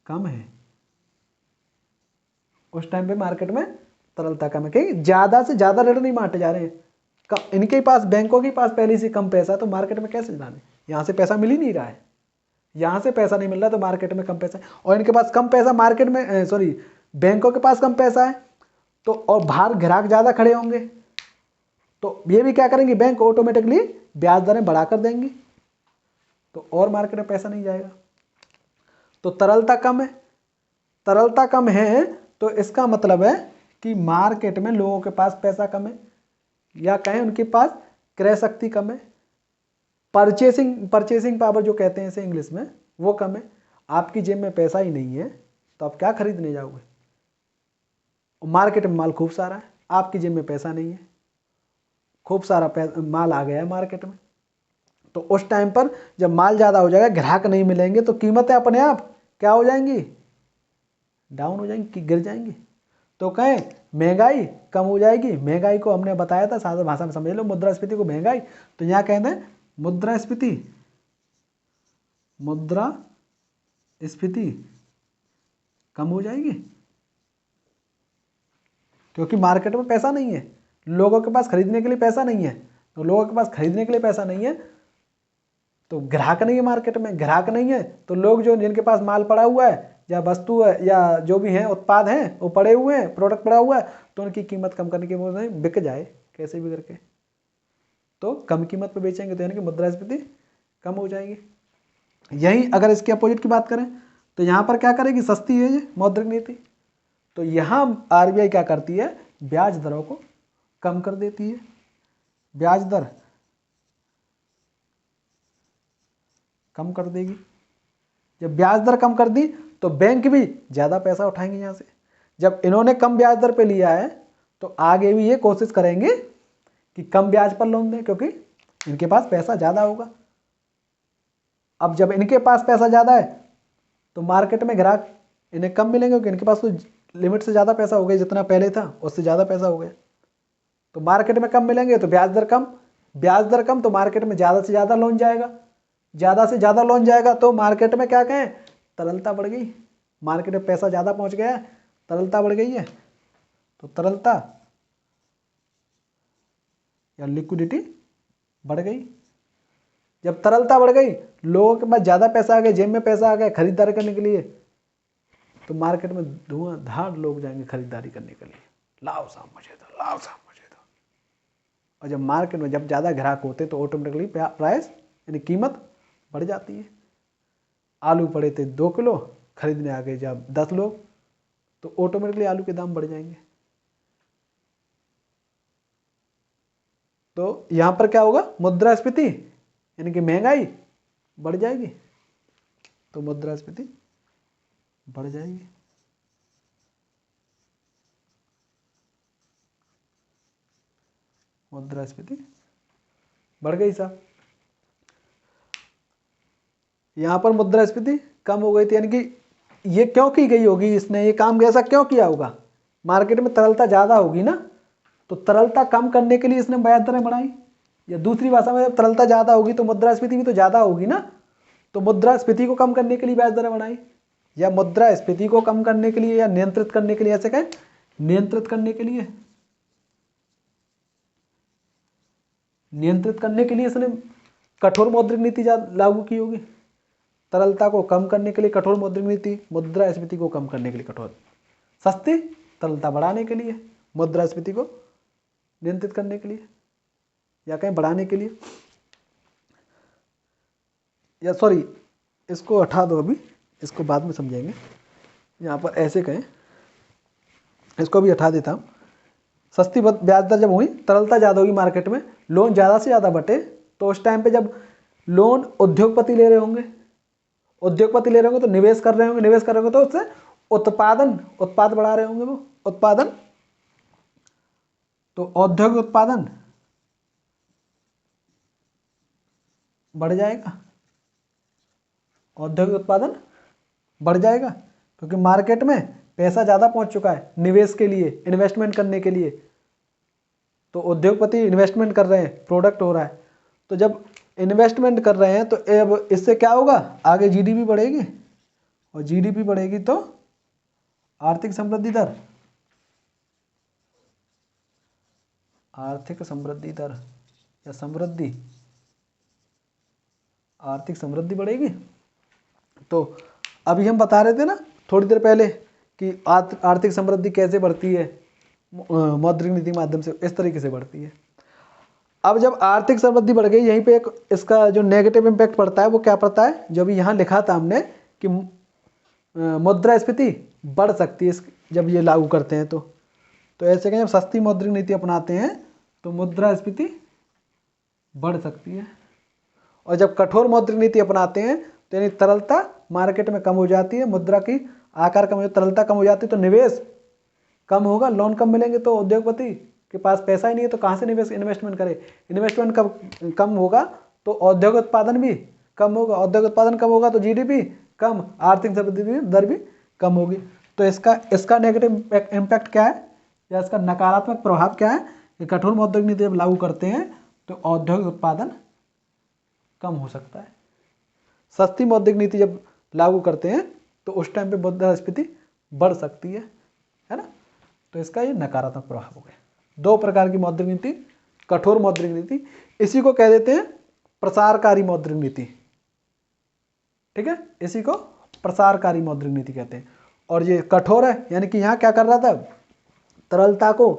कम है, उस टाइम पे मार्केट में तरलता कम है, क्योंकि ज़्यादा से ज़्यादा ऋण नहीं बांटे जा रहे हैं। इनके पास, बैंकों के पास पहले से कम पैसा है तो मार्केट में कैसे जाने? यहाँ से पैसा मिल ही नहीं रहा है, यहाँ से पैसा नहीं मिल रहा तो मार्केट में कम पैसा है। और इनके पास कम पैसा, मार्केट में बैंकों के पास कम पैसा है तो, और बाहर ग्राहक ज़्यादा खड़े होंगे तो ये भी क्या करेंगे? बैंक ऑटोमेटिकली ब्याज दरें बढ़ाकर देंगी तो और मार्केट में पैसा नहीं जाएगा। तो तरलता कम है तो इसका मतलब है कि मार्केट में लोगों के पास पैसा कम है, या कहें उनके पास क्रय शक्ति कम है, परचेसिंग पावर जो कहते हैं इसे इंग्लिश में, वो कम है। आपकी जेब में पैसा ही नहीं है तो आप क्या खरीदने जाओगे? मार्केट में माल खूब सारा है, आपकी जेब में पैसा नहीं है, खूब सारा माल आ गया है मार्केट में, तो उस टाइम पर जब माल ज़्यादा हो जाएगा, ग्राहक नहीं मिलेंगे तो कीमतें अपने आप क्या हो जाएंगी? डाउन हो जाएंगी, गिर जाएंगी। तो कहें महंगाई कम हो जाएगी। महंगाई को हमने बताया था, साधारण भाषा में समझ लो, मुद्रास्फीति को महंगाई। तो यहाँ कहते हैं मुद्रास्फीति कम हो जाएगी, क्योंकि मार्केट में पैसा नहीं है, लोगों के पास खरीदने के लिए पैसा नहीं है। तो लोगों के पास खरीदने के लिए पैसा नहीं है तो ग्राहक नहीं है, मार्केट में ग्राहक नहीं है तो लोग जो, जिनके पास माल पड़ा हुआ है या वस्तु है या जो भी है उत्पाद हैं वो पड़े हुए हैं, प्रोडक्ट पड़ा हुआ है, तो उनकी कीमत कम करने की वजह से बिक जाए कैसे भी करके, तो कम कीमत पे बेचेंगे तो यानी कि मुद्रास्फीति कम हो जाएगी। यही अगर इसके अपोजिट की बात करें तो यहाँ पर क्या करेगी? सस्ती है ये मौद्रिक नीति। तो यहाँ आरबीआई क्या करती है? ब्याज दरों को कम कर देती है। ब्याज दर कम कर देगी। जब ब्याज दर कम कर दी तो बैंक भी ज़्यादा पैसा उठाएंगे यहाँ से। जब इन्होंने कम ब्याज दर पे लिया है तो आगे भी ये कोशिश करेंगे कि कम ब्याज पर लोन दें, क्योंकि इनके पास पैसा ज़्यादा होगा। अब जब इनके पास पैसा ज़्यादा है तो मार्केट में ग्राहक इन्हें कम मिलेंगे, क्योंकि इनके पास तो लिमिट से ज़्यादा पैसा हो गया, जितना पहले था उससे ज़्यादा पैसा हो गया, तो मार्केट में कम मिलेंगे तो ब्याज दर कम तो मार्केट में ज़्यादा से ज़्यादा लोन जाएगा, ज़्यादा से ज़्यादा लोन जाएगा तो मार्केट में क्या कहें? तरलता बढ़ गई। मार्केट में पैसा ज़्यादा पहुंच गया है, तरलता बढ़ गई है, तो तरलता या लिक्विडिटी बढ़ गई। जब तरलता बढ़ गई, लोगों के पास ज़्यादा पैसा आ गया, जेब में पैसा आ गया खरीदारी करने के लिए, तो मार्केट में धुआंधार लोग जाएंगे खरीदारी करने के लिए, लाओ साहब मुझे दो, लाओ साहब मुझे दो। और जब मार्केट में जब ज़्यादा ग्राहक होते हैं तो ऑटोमेटिकली प्राइस यानी कीमत बढ़ जाती है। आलू पड़े थे 2 किलो, खरीदने आ गए जब 10 लोग, तो ऑटोमेटिकली आलू के दाम बढ़ जाएंगे। तो यहाँ पर क्या होगा, मुद्रास्फीति यानी कि महंगाई बढ़ जाएगी, तो मुद्रास्फीति बढ़ जाएगी। मुद्रास्फीति बढ़ गई साहब। यहाँ पर मुद्रास्फीति कम हो गई थी, यानी कि ये क्यों की गई होगी, इसने ये काम ऐसा क्यों किया होगा, मार्केट में तरलता ज़्यादा होगी ना, तो तरलता कम करने के लिए इसने ब्याज दरें बढ़ाई। या दूसरी भाषा में जब तरलता ज़्यादा होगी तो मुद्रास्फीति भी तो ज़्यादा होगी ना, तो मुद्रास्फीति को कम करने के लिए ब्याज दरें बढ़ाई। या मुद्रास्फीति को कम करने के लिए या नियंत्रित करने के लिए, ऐसे कहें नियंत्रित करने के लिए, नियंत्रित करने के लिए इसने कठोर मौद्रिक नीति लागू की होगी। तरलता को कम करने के लिए कठोर मौद्रिक नीति, मुद्रास्फीति को कम करने के लिए कठोर, सस्ती तरलता बढ़ाने के लिए, मुद्रास्फीति को नियंत्रित करने के लिए या कहीं बढ़ाने के लिए, या सॉरी इसको हटा दो, अभी इसको बाद में समझेंगे। यहाँ पर ऐसे कहें, इसको भी हटा देता हूँ। सस्ती ब्याज दर जब हुई, तरलता ज़्यादा होगी मार्केट में, लोन ज़्यादा से ज़्यादा बटे, तो उस टाइम पे जब लोन उद्योगपति ले रहे होंगे, उद्योगपति ले रहे होंगे तो निवेश कर रहे होंगे, निवेश कर रहे होंगे तो उससे उत्पाद बढ़ा रहे होंगे, वो उत्पादन, तो औद्योगिक उत्पादन बढ़ जाएगा, औद्योगिक उत्पादन बढ़ जाएगा, क्योंकि मार्केट में पैसा ज़्यादा पहुंच चुका है निवेश के लिए, इन्वेस्टमेंट करने के लिए, तो उद्योगपति इन्वेस्टमेंट कर रहे हैं, प्रोडक्ट हो रहा है, तो जब इन्वेस्टमेंट कर रहे हैं तो अब इससे क्या होगा, आगे जीडीपी बढ़ेगी, और जीडीपी बढ़ेगी तो आर्थिक समृद्धि दर, आर्थिक समृद्धि दर या समृद्धि, आर्थिक समृद्धि बढ़ेगी। तो अभी हम बता रहे थे ना थोड़ी देर पहले कि आर्थिक समृद्धि कैसे बढ़ती है, मौद्रिक नीति के माध्यम से, इस तरीके से बढ़ती है। अब जब आर्थिक समृद्धि बढ़ गई, यहीं पे एक इसका जो नेगेटिव इम्पैक्ट पड़ता है वो क्या पड़ता है, जो भी यहाँ लिखा था हमने कि मुद्रास्फीति बढ़ सकती है जब ये लागू करते हैं, तो ऐसे कहें जब सस्ती मौद्रिक नीति अपनाते हैं तो मुद्रास्फीति बढ़ सकती है, और जब कठोर मौद्रिक नीति अपनाते हैं तो यानी तरलता मार्केट में कम हो जाती है, मुद्रा की आकार कम हो, तरलता कम हो जाती है तो निवेश कम होगा, लोन कम मिलेंगे, तो उद्योगपति के पास पैसा ही नहीं है तो कहाँ से इन्वेस्टमेंट करे, इन्वेस्टमेंट कम होगा तो औद्योगिक उत्पादन भी कम होगा, औद्योगिक उत्पादन कम होगा तो जीडीपी कम, आर्थिक समृद्धि दर भी कम होगी। तो इसका नेगेटिव इम्पैक्ट क्या है, या इसका नकारात्मक प्रभाव क्या है कि कठोर मौद्रिक नीति जब लागू करते हैं तो औद्योगिक उत्पादन कम हो सकता है, सस्ती मौद्रिक नीति जब लागू करते हैं तो उस टाइम पे मुद्रास्फीति बढ़ सकती है ना। तो इसका ये नकारात्मक प्रभाव हो गया। 2 प्रकार की मौद्रिक नीति, कठोर मौद्रिक नीति, इसी को कह देते हैं प्रसारकारी मौद्रिक नीति, ठीक है, इसी को प्रसारकारी मौद्रिक नीति कहते हैं। और ये कठोर है, यानी कि यहाँ क्या कर रहा था, तरलता को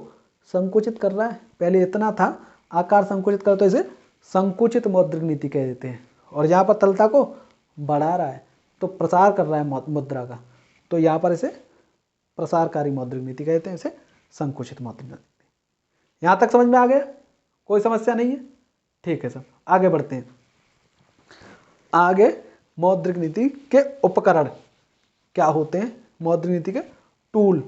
संकुचित कर रहा है, पहले इतना था आकार संकुचित कर, तो इसे संकुचित मौद्रिक नीति कह देते हैं, और यहाँ पर तरलता को बढ़ा रहा है तो प्रसार कर रहा है मुद्रा का, तो यहाँ पर इसे प्रसारकारी मौद्रिक नीति कहते हैं, इसे संकुचित मौद्रिक नीति। यहाँ तक समझ में आ गया, कोई समस्या नहीं है, ठीक है सब, आगे बढ़ते हैं। आगे मौद्रिक नीति के उपकरण क्या होते हैं, मौद्रिक नीति के टूल,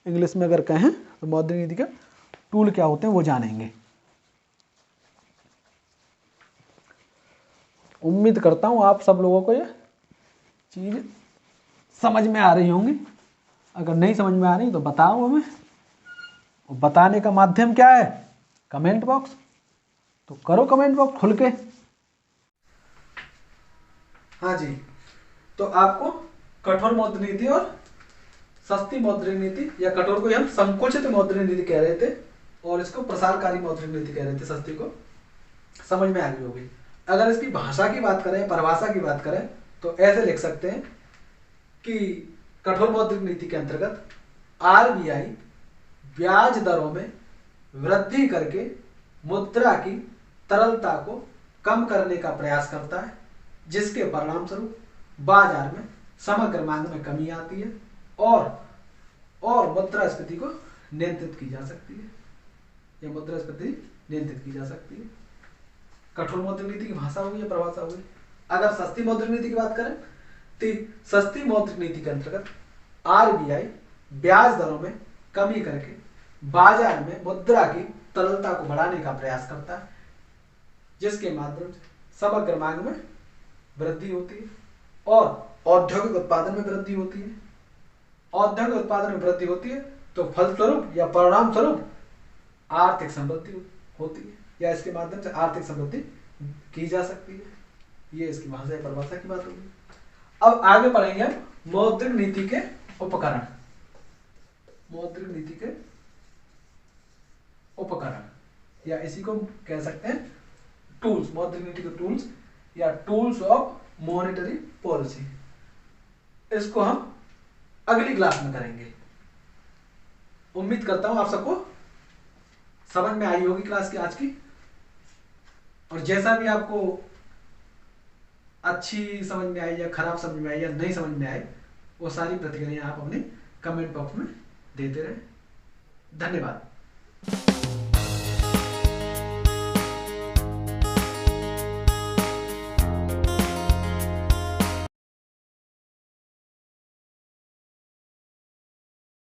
इंग्लिश में अगर कहें तो मौद्रिक नीति के टूल क्या होते हैं वो जानेंगे। उम्मीद करता हूँ आप सब लोगों को ये चीज़ समझ में आ रही होंगी, अगर नहीं समझ में आ रही तो बताओ हमें, और बताने का माध्यम क्या है, कमेंट बॉक्स, तो करो कमेंट बॉक्स खुल के। हाँ जी, तो आपको कठोर मौद्रिक नीति और सस्ती मौद्रिक नीति, या कठोर को हम संकुचित मौद्रिक नीति कह रहे थे और इसको प्रसारकारी मौद्रिक नीति कह रहे थे, सस्ती को समझ में आ गई होगी। अगर इसकी भाषा की बात करें, परिभाषा की बात करें, तो ऐसे लिख सकते हैं कि कठोर मौद्रिक नीति के अंतर्गत आरबीआई ब्याज दरों में वृद्धि करके मुद्रा की तरलता को कम करने का प्रयास करता है, जिसके परिणाम स्वरूप बाजार में समग्र मांग में कमी आती है और मुद्रास्फीति को नियंत्रित की जा सकती है, या मुद्रास्फीति नियंत्रित की जा सकती है। कठोर मौद्रिक नीति की भाषा होगी या परिभाषा होगी। अगर सस्ती मौद्रिक नीति की बात करें तो सस्ती मौद्रिक नीति के अंतर्गत आरबीआई ब्याज दरों में कमी करके बाजार में मुद्रा की तरलता को बढ़ाने का प्रयास करता है, जिसके माध्यम से समग्र मांग में वृद्धि होती है और औद्योगिक उत्पादन में वृद्धि होती है। औद्योगिक उत्पादन में वृद्धि होती है तो फलस्वरूप या परिणाम स्वरूप आर्थिक समृद्धि होती है, या इसके माध्यम से आर्थिक समृद्धि की जा सकती है। ये इसकी भाषा या परिभाषा की बात होगी। अब आगे पढ़ेंगे हम मौद्रिक नीति के उपकरण। मौद्रिक नीति के उपकरण, या इसी को कह सकते हैं टूल्स, मौद्रिक नीति के टूल्स या टूल्स ऑफ मॉनेटरी पॉलिसी। इसको हम अगली क्लास में करेंगे। उम्मीद करता हूं आप सबको समझ में आई होगी क्लास की आज की, और जैसा भी आपको अच्छी समझ में आई या खराब समझ में आई या नहीं समझ में आई, वो सारी प्रतिक्रिया आप अपने कमेंट बॉक्स में देते रहें। धन्यवाद।